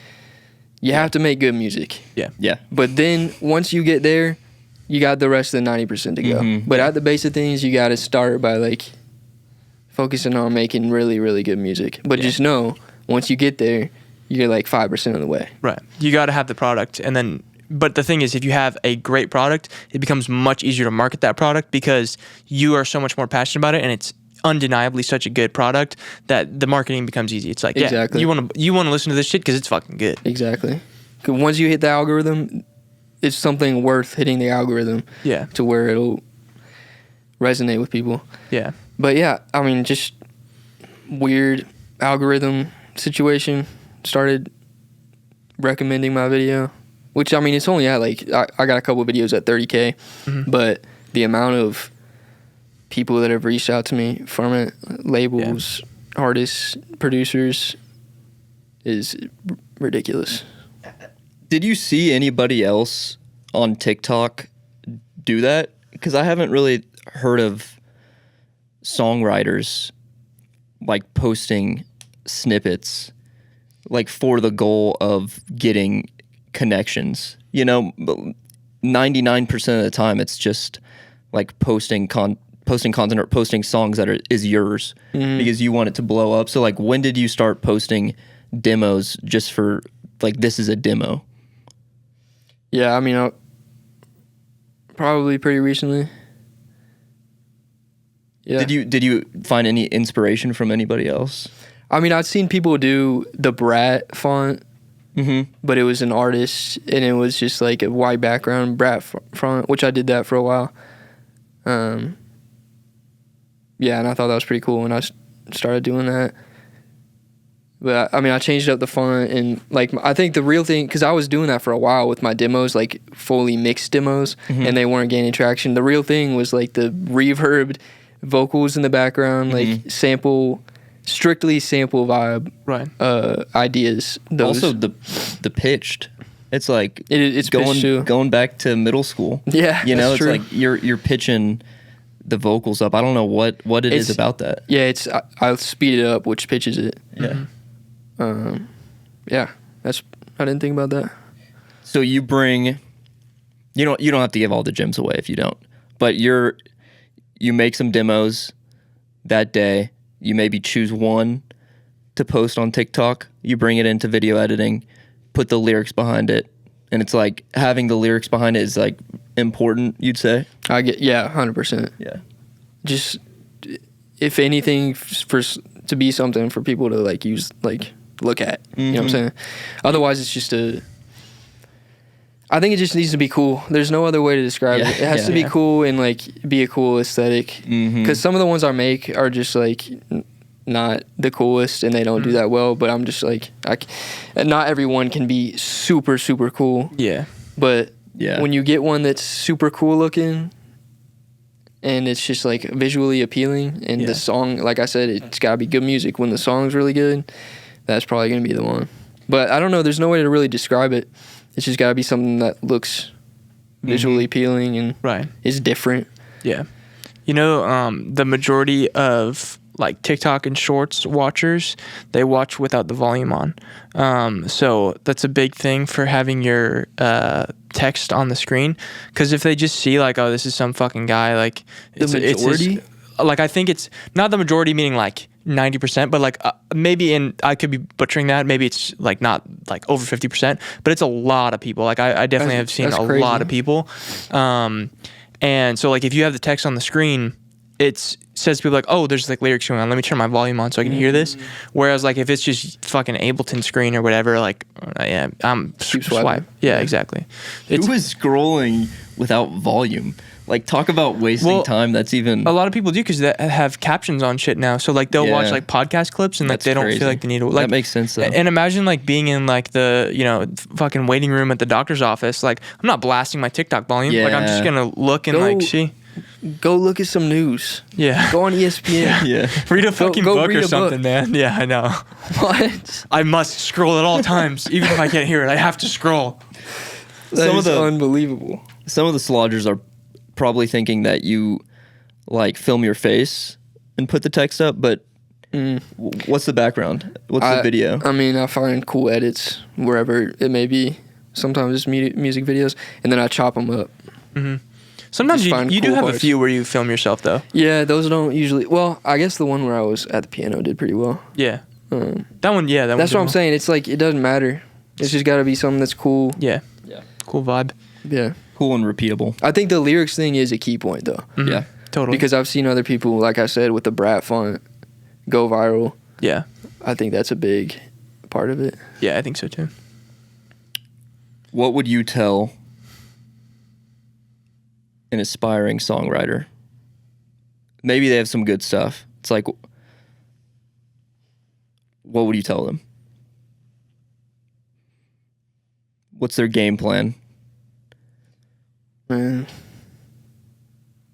you have to make good music. Yeah. But then once you get there, you got the rest of the 90% to go. But at the base of things, you got to start by like focusing on making really, really good music. But just know, once you get there, you're like 5% of the way. Right. You got to have the product, and then. But the thing is, if you have a great product, it becomes much easier to market that product because you are so much more passionate about it, and it's undeniably such a good product that the marketing becomes easy. It's like, exactly. you want to listen to this shit because it's fucking good. Exactly. 'Cause once you hit the algorithm, it's something worth hitting the algorithm. Yeah. To where it'll resonate with people. Yeah. But yeah, I mean, just weird algorithm situation started recommending my video, which I mean, it's only at like I got a couple of videos at 30K, but the amount of people that have reached out to me from it, labels, artists, producers, is ridiculous. Did you see anybody else on TikTok do that? Because I haven't really heard of songwriters like posting snippets like for the goal of getting connections. You know, 99% of the time it's just like posting content or posting songs that is yours because you want it to blow up. So like, when did you start posting demos just for like, this is a demo? Yeah, I mean, probably pretty recently. Yeah. Did you find any inspiration from anybody else? I mean, I'd seen people do the Brat font, but it was an artist, and it was just like a white background Brat font, which I did that for a while. Yeah, and I thought that was pretty cool, and I started doing that. But I mean, I changed up the font, and like I think the real thing, because I was doing that for a while with my demos, like fully mixed demos, and they weren't gaining traction. The real thing was like the reverbed vocals in the background, like strictly sample vibe, Right. Ideas. Those. Also the pitched. It's like It's pitched too. going back to middle school. Yeah, you know, that's it's true. like you're pitching the vocals up. I don't know what it is about that. Yeah, I'll speed it up, which pitches it. Yeah. Yeah, I didn't think about that. So you bring, you don't have to give all the gems away if you don't, but you make some demos that day. You maybe choose one to post on TikTok. You bring it into video editing, put the lyrics behind it, and it's like having the lyrics behind it is like important. You'd say? 100%. Yeah. Just if anything, to be something for people to like use, like look at. You know what I'm saying? Otherwise, it's just I think it just needs to be cool. There's no other way to describe it. It has to be cool and like be a cool aesthetic. Because some of the ones I make are just like not the coolest and they don't do that well. But I'm just like, not everyone can be super, super cool. Yeah. But Yeah. when you get one that's super cool looking and it's just like visually appealing and the song, like I said, it's got to be good music. When the song's really good, that's probably going to be the one. But I don't know. There's no way to really describe it. It's just got to be something that looks visually appealing and is different. Yeah. You know, the majority of like TikTok and Shorts watchers, they watch without the volume on. So that's a big thing for having your text on the screen. Because if they just see like, oh, this is some fucking guy, like The majority? Like I think it's not the majority, meaning like 90%, but like maybe I could be butchering that. Maybe it's like not like over 50%, but it's a lot of people. Like I definitely have seen a lot of people. And so like if you have the text on the screen, it says to people like, oh, there's like lyrics going on. Let me turn my volume on so I can hear this. Whereas like if it's just fucking Ableton screen or whatever, like I'm swipe. Yeah, exactly. Who is scrolling without volume? Like, talk about wasting time. That's even a lot of people do because they have captions on shit now. So like they'll watch like podcast clips and like they don't feel like they need to. Like, that makes sense though. And imagine like being in like the fucking waiting room at the doctor's office. Like I'm not blasting my TikTok volume. Like I'm just gonna look and like see. Go look at some news. Yeah. Go on ESPN. Yeah. Read a fucking book or something, man. Yeah, I know. What? I must scroll at all times, even if I can't hear it. I have to scroll. That is unbelievable. Some of the slodgers are probably thinking that you like film your face and put the text up, but what's the background? What's the video? I mean, I find cool edits wherever it may be. Sometimes it's music videos, and then I chop them up. Sometimes you do have parts. a few where you film yourself, though. Yeah, those don't usually. Well, I guess the one where I was at the piano did pretty well. Yeah. That one, yeah. That's what I'm saying. It's like, it doesn't matter. It's just got to be something that's cool. Yeah. Cool vibe. Yeah. Cool and repeatable. I think the lyrics thing is a key point, though. Yeah. Totally. Because I've seen other people, like I said, with the Brat font go viral. Yeah. I think that's a big part of it. Yeah, I think so, too. What would you tell an aspiring songwriter, maybe they have some good stuff. It's like, what would you tell them? What's their game plan? Man,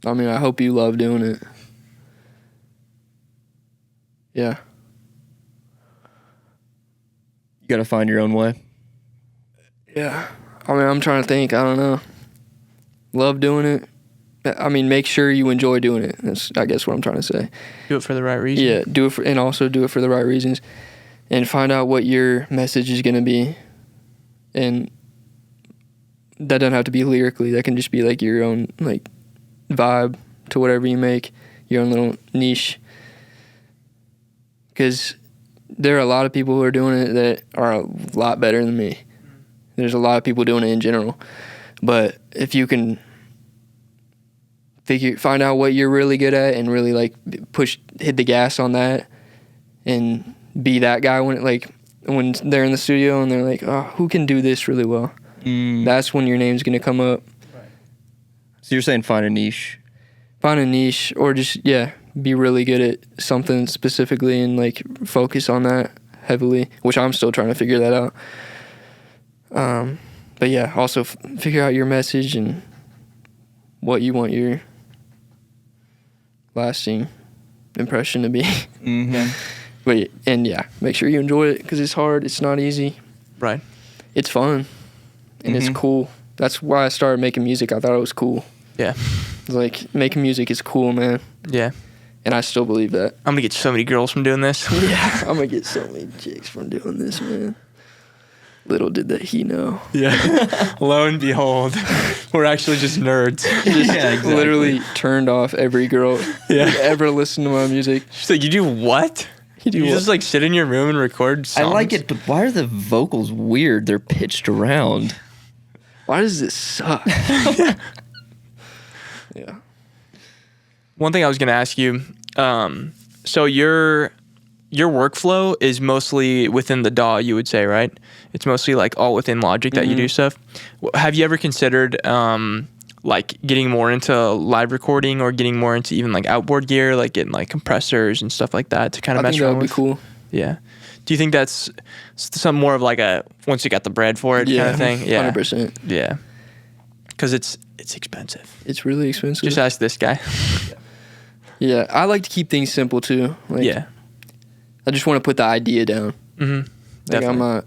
I mean, I hope you love doing it. Yeah. You got to find your own way. Yeah. I mean, I'm trying to think. I don't know. Love doing it. I mean, make sure you enjoy doing it. That's, I guess, what I'm trying to say. Do it for the right reason. Yeah, do it for, and also do it for the right reasons, and find out what your message is gonna be, and that doesn't have to be lyrically. That can just be like your own like vibe to whatever you make, your own little niche. Because there are a lot of people who are doing it that are a lot better than me. There's a lot of people doing it in general, but if you can find out what you're really good at and really like hit the gas on that and be that guy when they're in the studio and they're like, oh, who can do this really well? That's when your name's gonna come up. Right. So you're saying find a niche. Find a niche, or just be really good at something specifically and like focus on that heavily, which I'm still trying to figure that out. But yeah, also figure out your message and what you want your lasting impression to be. Mm-hmm. But make sure you enjoy it, because it's hard. It's not easy. Right. It's fun, and it's cool. That's why I started making music. I thought it was cool. Yeah. Like, making music is cool, man. Yeah. And I still believe that. I'm gonna get so many girls from doing this. Yeah, I'm gonna get so many chicks from doing this, man. Little did that he know. Yeah. Lo and behold, we're actually just nerds. Just literally turned off every girl who ever listened to my music. She's like, you do what? You just like sit in your room and record songs? I like it, but why are the vocals weird? They're pitched around. Why does this suck? Yeah. One thing I was gonna ask you, so your workflow is mostly within the DAW, you would say, right? It's mostly like all within Logic that you do stuff. Have you ever considered like getting more into live recording, or getting more into even like outboard gear, like getting like compressors and stuff like that to kind of mess around with? I think that would be cool. Yeah. Do you think that's some more of like a once you got the bread for it kind of thing? Yeah. 100%. Yeah. Because it's expensive. It's really expensive. Just ask this guy. Yeah, I like to keep things simple too. Like, I just want to put the idea down. Mm-hmm. Like, I'm not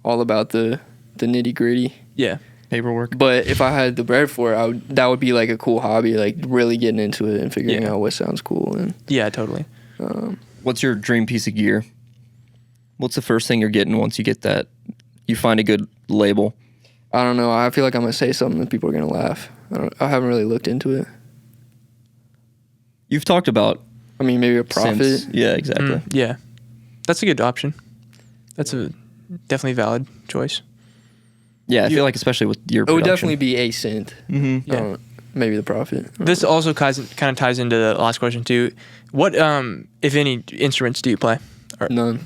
all about the nitty gritty. Yeah. Paperwork. But if I had the bread for it, that would be like a cool hobby, like really getting into it and figuring out what sounds cool. And yeah, totally. What's your dream piece of gear? What's the first thing you're getting once you get that? You find a good label. I don't know. I feel like I'm gonna say something that people are gonna laugh. I haven't really looked into it. You've talked about. I mean, maybe a Prophet. Yeah, exactly. Yeah, that's a good option. That's a definitely valid choice. Yeah, I feel like especially with your It production. would definitely be a synth. Mm-hmm. Yeah. Maybe the Prophet. This also kind of ties into the last question too. What, if any, instruments do you play? None.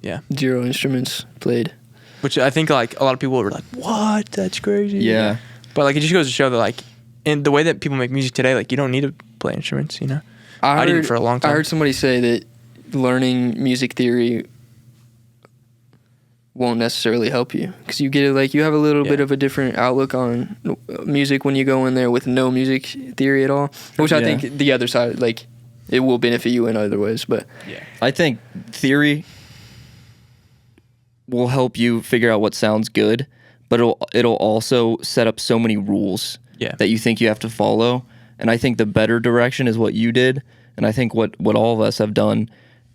Yeah. 0 instruments played. Which I think like a lot of people were like, "What? That's crazy." Yeah. But like it just goes to show that like in the way that people make music today, like you don't need to play instruments. You know. I didn't for a long time. I heard somebody say that learning music theory won't necessarily help you, because you get it, like you have a little bit of a different outlook on music when you go in there with no music theory at all, which I think the other side, like, it will benefit you in other ways. But I think theory will help you figure out what sounds good, but it'll also set up so many rules that you think you have to follow. And I think the better direction is what you did, and I think what all of us have done,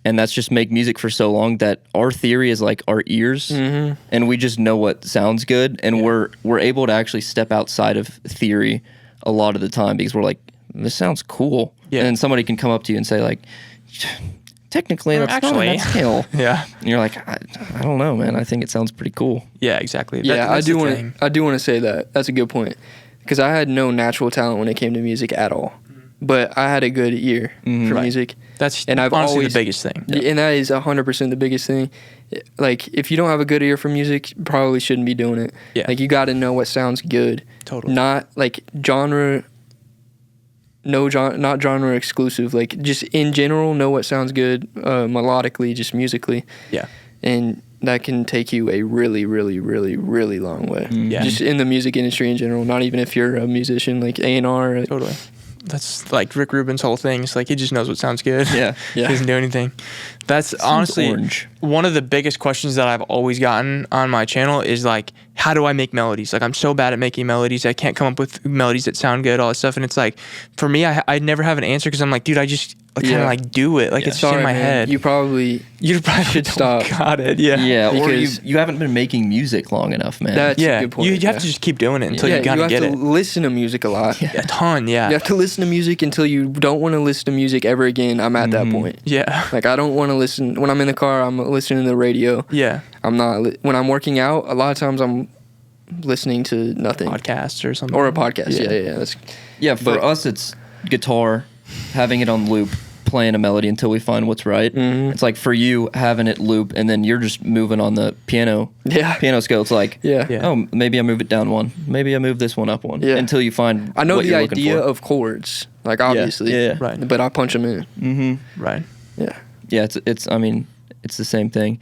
and that's just make music for so long that our theory is like our ears, and we just know what sounds good, and we're able to actually step outside of theory a lot of the time, because we're like, this sounds cool, and then somebody can come up to you and say like, technically that's actually not a skill. And you're like, I don't know, man, I think it sounds pretty cool. Yeah, exactly. I do want to say that. That's a good point, because I had no natural talent when it came to music at all. But I had a good ear for music. That's and I've honestly always, the biggest thing. And that is 100% the biggest thing. Like, if you don't have a good ear for music, you probably shouldn't be doing it. Yeah. Like, you got to know what sounds good. Totally. Not, like, genre not genre exclusive. Like just in general, know what sounds good melodically, just musically. Yeah. And that can take you a really, really, really, really long way. Yeah. Just in the music industry in general. Not even if you're a musician, like A&R. Totally. That's like Rick Rubin's whole thing. It's like he just knows what sounds good. Yeah. He doesn't do anything. That's honestly orange. one of the biggest questions that I've always gotten on my channel is like, how do I make melodies? Like, I'm so bad at making melodies. I can't come up with melodies that sound good, all that stuff. And it's like, for me, I never have an answer because I'm like, dude, I just kind of Yeah. like do it. Like, it's just in my head. You probably should stop. Got it. Yeah. Yeah, or Because- you haven't been making music long enough, man. That's Yeah. a good point. You have to just keep doing it until yeah, you kind you of have get to it. listen to music a lot. A ton. Yeah. You have to listen to music until you don't want to listen to music ever again. I'm at that point. Yeah. Like I don't want to listen when I'm in the car. I'm listening to the radio. Yeah. I'm not when I'm working out. A lot of times I'm listening to nothing Podcasts or something. or a podcast. Yeah. That's, Yeah, for But- us, it's guitar, having it on loop, playing a melody until we find what's right. Mhm. It's like for you, having it loop, and then you're just moving on the piano scale. It's like, Yeah. Yeah. oh, maybe I move it down one. Maybe I move this one up one. Yeah. Until you find I know what the you're looking idea for. of chords, like obviously. Yeah. Right. But I punch them in. Mm-hmm. Right. Yeah. Yeah, it's. I mean, it's the same thing.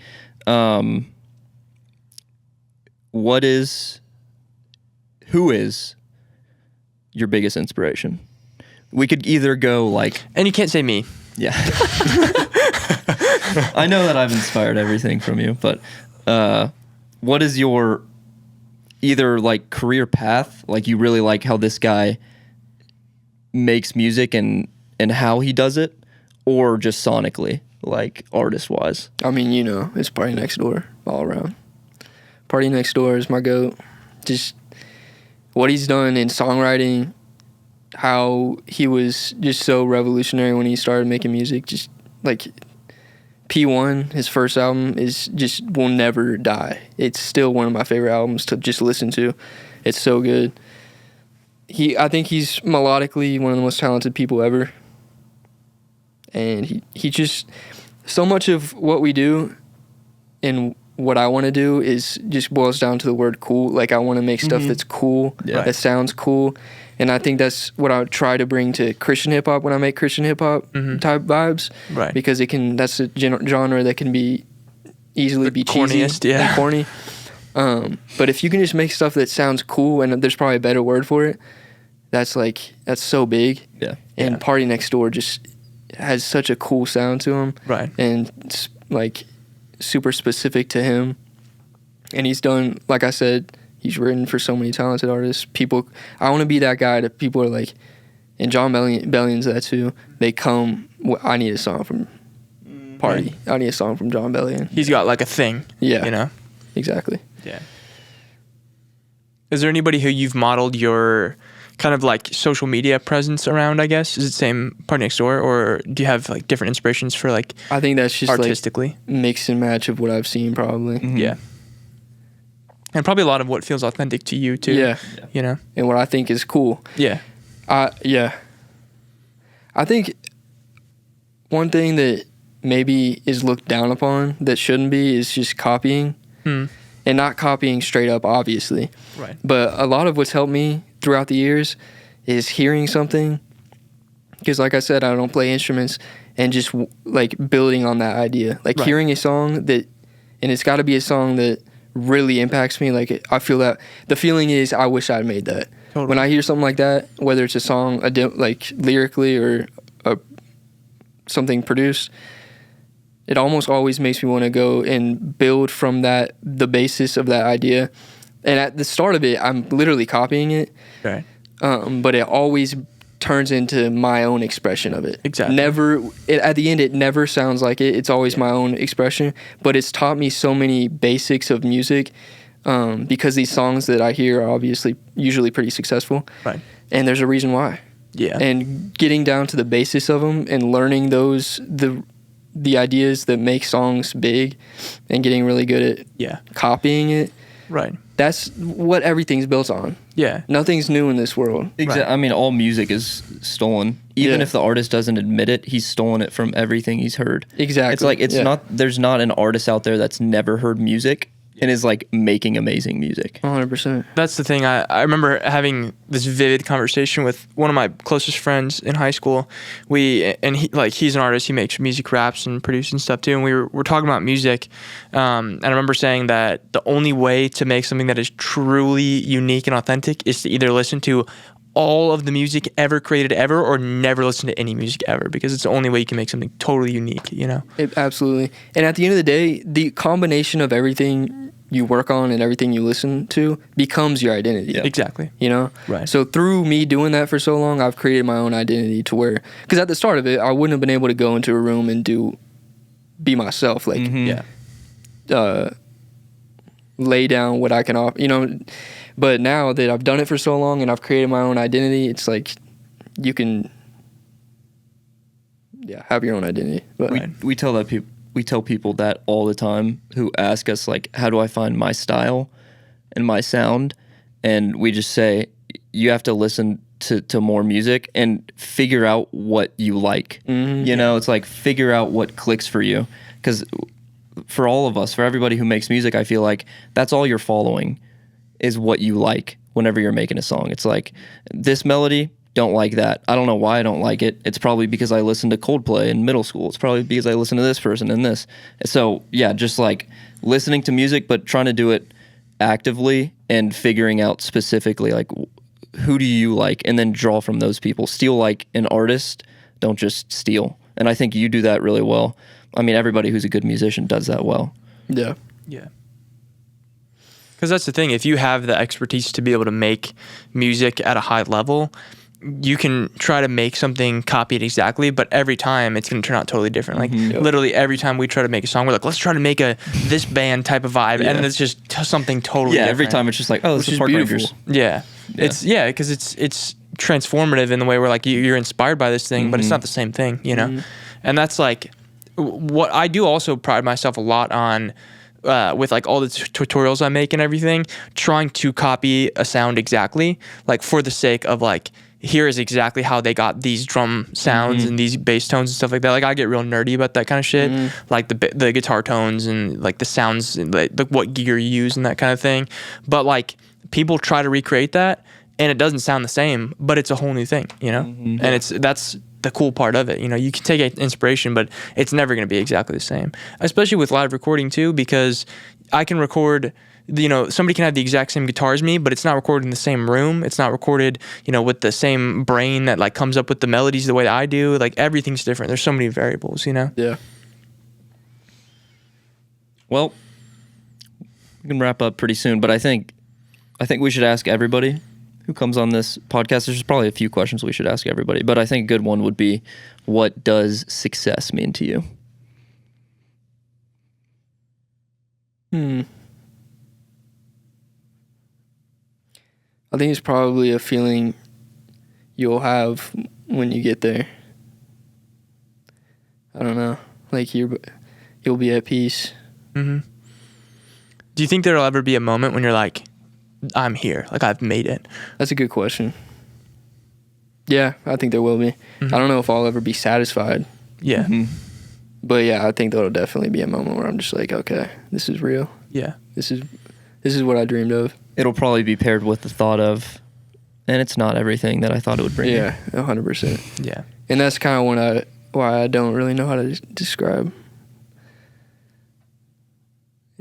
Who is your biggest inspiration? We could either go like, And you can't say me. yeah. I know that I've inspired everything from you, but what is your either like career path? Like you really like how this guy makes music and how he does it, or just sonically, like artist wise? I mean, you know, it's Party Next Door all around. Party Next Door is my goat. Just what he's done in songwriting, how he was just so revolutionary when he started making music. Just like P1, his first album, is just will never die. It's still one of my favorite albums to just listen to. It's so good. I think he's melodically one of the most talented people ever. And he just, so much of what we do and what I want to do is just boils down to the word cool. Like I want to make stuff that's cool, Yeah. that sounds cool. And I think that's what I try to bring to Christian hip hop when I make Christian hip hop type vibes. Right. Because that's a genre that can be easily be cheesy corniest, yeah. and corny. But if you can just make stuff that sounds cool, and there's probably a better word for it, that's so big. Yeah. And Yeah. Party Next Door just has such a cool sound to him. Right. And it's like super specific to him. And he's done, like I said, he's written for so many talented artists. I want to be that guy that people are like, and John Bellion's that too. They come, I need a song from Party. I need a song from John Bellion. He's got like a thing. Yeah. You know? Exactly. Yeah. Is there anybody who you've modeled your kind of like social media presence around, I guess? Is it same Party Next Door, or do you have like different inspirations for like I think that's just artistically? like mix and match of what I've seen probably. Yeah. And probably a lot of what feels authentic to you too. Yeah. You know? And what I think is cool. Yeah. Yeah. I think one thing that maybe is looked down upon that shouldn't be is just copying. And not copying straight up, obviously. Right. But a lot of what's helped me throughout the years is hearing something. Because like I said, I don't play instruments, and just like building on that idea. Like Right. hearing a song that, and it's got to be a song that really impacts me. Like I feel that, the feeling is I wish I'd made that. Totally. When I hear something like that, whether it's a song like lyrically or something produced, it almost always makes me want to go and build from the basis of that idea. And at the start of it, I'm literally copying it, Right. but it always turns into my own expression of it. Exactly. At the end, it never sounds like it. It's always my own expression, but it's taught me so many basics of music because these songs that I hear are obviously usually pretty successful. Right. And there's a reason why. Yeah. And getting down to the basis of them and learning the ideas that make songs big and getting really good at Yeah. copying it, Right. that's what everything's built on. Yeah. Nothing's new in this world. Exactly. Right. I mean, all music is stolen. Even Yeah. if the artist doesn't admit it, he's stolen it from everything he's heard. Exactly. It's like Yeah. there's not an artist out there that's never heard music and is like making amazing music. 100%. That's the thing. I remember having this vivid conversation with one of my closest friends in high school. He's an artist. He makes music, raps, and produces and stuff too. And we're talking about music. And I remember saying that the only way to make something that is truly unique and authentic is to either listen to all of the music ever created ever or never listen to any music ever, because it's the only way you can make something totally unique, you know? Absolutely. And at the end of the day, the combination of everything you work on and everything you listen to becomes your identity. Yeah. Exactly. You know? Right. So through me doing that for so long, I've created my own identity to where, because at the start of it, I wouldn't have been able to go into a room and be myself. Like, lay down what I can offer, you know? But now that I've done it for so long and I've created my own identity, it's like you can, have your own identity. But We tell people that all the time who ask us like, how do I find my style and my sound? And we just say, you have to listen to more music and figure out what you like. You know, it's like figure out what clicks for you. Because for all of us, for everybody who makes music, I feel like that's all you're following is what you like whenever you're making a song. It's like, this melody, don't like that. I don't know why I don't like it. It's probably because I listened to Coldplay in middle school. It's probably because I listened to this person and this. So yeah, just like listening to music, but trying to do it actively and figuring out specifically like who do you like, and then draw from those people. Steal like an artist, don't just steal. And I think you do that really well. I mean, everybody who's a good musician does that well. Yeah. Because that's the thing. If you have the expertise to be able to make music at a high level, you can try to make something copied exactly, but every time it's going to turn out totally different. Like literally every time we try to make a song, we're like, let's try to make this band type of vibe, and it's just something totally different. Every time it's just like, oh, this is Park Rangers. It's because it's transformative in the way where like you're inspired by this thing, but it's not the same thing, you know. And that's like what I do. Also pride myself a lot on. With like all the tutorials I make and everything, trying to copy a sound exactly, like for the sake of like, here is exactly how they got these drum sounds and these bass tones and stuff like that. Like I get real nerdy about that kind of shit, like the guitar tones and like the sounds and like what gear you use and that kind of thing. But like people try to recreate that and it doesn't sound the same, but it's a whole new thing, you know? And that's the cool part of it. You know, you can take inspiration, but it's never going to be exactly the same, especially with live recording too, because I can record, you know, somebody can have the exact same guitar as me, but it's not recorded in the same room. It's not recorded, you know, with the same brain that like comes up with the melodies the way that I do. Like everything's different. There's so many variables, you know? Yeah. Well, we can wrap up pretty soon, but I think we should ask everybody who comes on this podcast. There's probably a few questions we should ask everybody, but I think a good one would be, what does success mean to you? I think it's probably a feeling you'll have when you get there. I don't know. Like you'll be at peace. Do you think there'll ever be a moment when you're like, I'm here, like I've made it? That's a good question. Yeah, I think there will be. I don't know if I'll ever be satisfied. Yeah. But yeah, I think there'll definitely be a moment where I'm just like, okay, this is real. Yeah. This is what I dreamed of. It'll probably be paired with the thought of, and it's not everything that I thought it would bring. Yeah, 100%. Yeah. And that's kind of why I don't really know how to describe.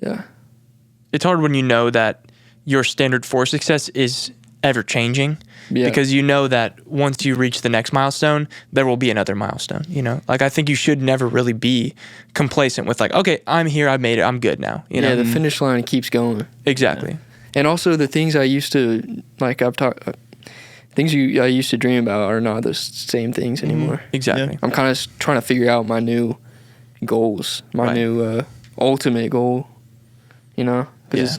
Yeah. It's hard when you know that your standard for success is ever changing, because you know that once you reach the next milestone, there will be another milestone, you know? Like, I think you should never really be complacent with like, okay, I'm here, I made it, I'm good now, you know? Yeah, the finish line keeps going. Exactly. Yeah. And also the things I used to, like I used to dream about are not the same things anymore. Exactly. I'm kind of trying to figure out my new goals, my new ultimate goal, you know? Because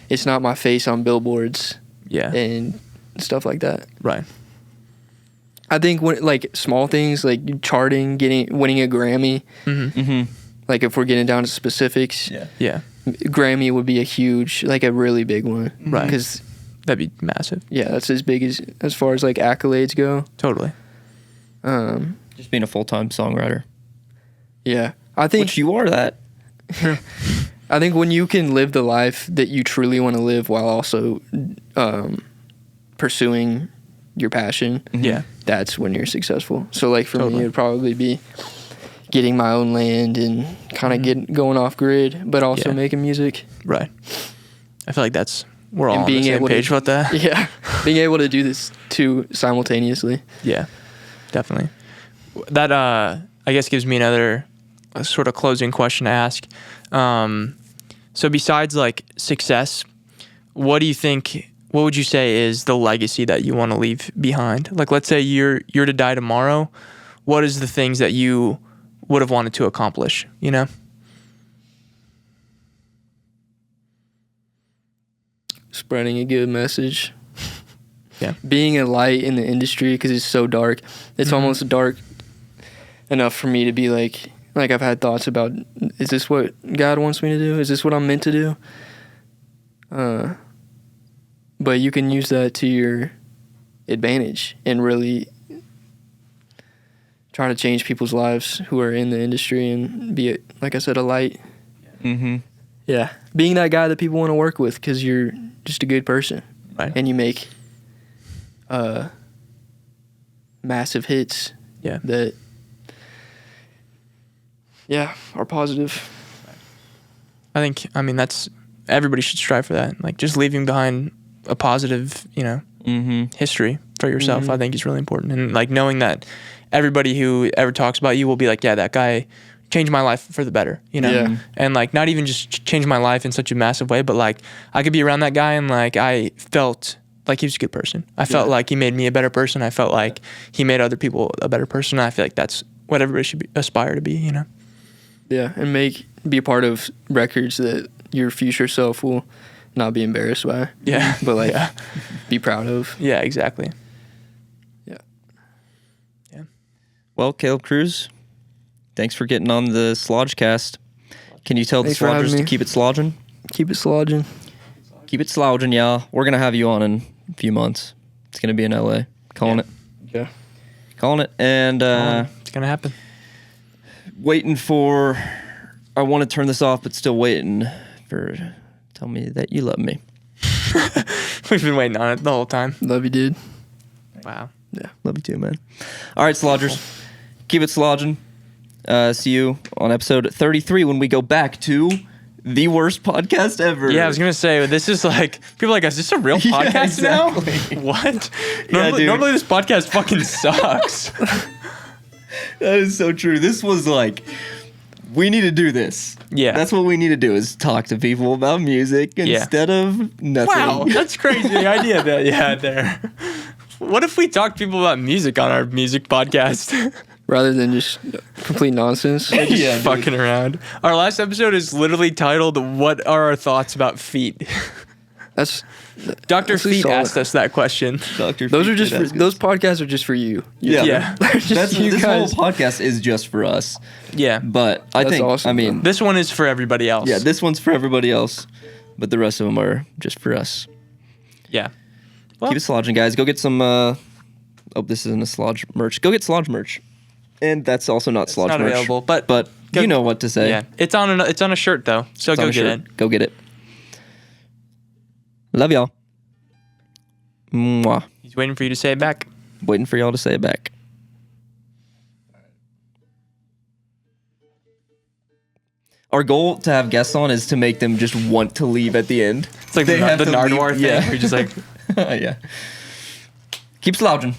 it's not my face on billboards and stuff like that. Right. I think when like small things like charting, winning a Grammy, like if we're getting down to specifics, Grammy would be a really big one. Right. Because that'd be massive. Yeah, that's as big as far as like accolades go. Totally. Just being a full-time songwriter. Yeah. I think which you are that. I think when you can live the life that you truly want to live while also pursuing your passion, Yeah. that's when you're successful. So like for Totally. me, it would probably be getting my own land and kind of going off grid, but also Yeah. making music. Right. I feel like we're all And on the being same able to- page with that. Yeah, being able to do this two simultaneously. Yeah, definitely. That I guess gives me another sort of closing question to ask. So besides like success, what would you say is the legacy that you want to leave behind? Like, let's say you're to die tomorrow. What is the things that you would have wanted to accomplish, you know? Spreading a good message. Yeah. Being a light in the industry because it's so dark. It's almost dark enough for me to be like I've had thoughts about, is this what God wants me to do? Is this what I'm meant to do? But you can use that to your advantage and really try to change people's lives who are in the industry and be, like I said, a light. Mm-hmm. Yeah. Being that guy that people want to work with because you're just a good person. Right. And you make massive hits Yeah. that, are positive. I mean, that's, everybody should strive for that. Like, just leaving behind a positive, history for yourself, I think is really important. And like knowing that everybody who ever talks about you will be like, yeah, that guy changed my life for the better, Yeah. And like, not even just change my life in such a massive way, but like I could be around that guy and like I felt like he was a good person. I felt like he made me a better person. I felt like he made other people a better person. I feel like that's what everybody should aspire to be, Yeah, and be a part of records that your future self will not be embarrassed by. Yeah. But like Yeah. be proud of. Yeah, exactly. Yeah. Yeah. Well, Caleb Cruz, thanks for getting on the Slodgecast. Can you tell Thanks the for having Slodgers to me. keep it slodging? Keep it slodging. Keep it slodging, y'all. We're going to have you on in a few months. It's going to be in LA. Calling it. Yeah. Calling it. And It's going to happen. waiting for... I want to turn this off, but still waiting for... Tell me that you love me. We've been waiting on it the whole time. Love you, dude. Wow. Yeah. Love you too, man. All right, Slodgers. Keep it slodging. See you on episode 33 when we go back to the worst podcast ever. Yeah, I was gonna say this is like people are like, is this a real Yeah, podcast exactly. now? What? Yeah, dude. Normally this podcast fucking sucks. That is so true. This was like, we need to do this. Yeah. That's what we need to do is talk to people about music instead of nothing. Wow, that's crazy. The idea that you had there. What if we talk to people about music on our music podcast? Rather than just complete nonsense. Yeah, dude. Fucking around. Our last episode is literally titled "What are our thoughts about feet?" That's Dr. That's Feet solid. asked us that question. Dr. Those Feet are just did for, ask us. those podcasts are just for you. Yeah. Yeah. Just That's, you this guys. whole podcast is just for us. Yeah. But I That's think, awesome, I mean, This one is for everybody else. yeah, this one's for everybody else, but the rest of them are just for us. Yeah. Well- Keep it slodging, guys. Go get some, oh, this isn't a slodge merch. Go get slodge merch. And that's also not slodge not merch. available, but go, you know what to say. Yeah. It's on a shirt though. So It's on go a get shirt. it. Go get it. Love y'all. Mwah. He's waiting for you to say it back. Waiting for y'all to say it back. Our goal to have guests on is to make them just want to leave at the end. It's like They the have to Nardwar leave- thing. yeah. Where you're just like, Yeah. Keep slouching.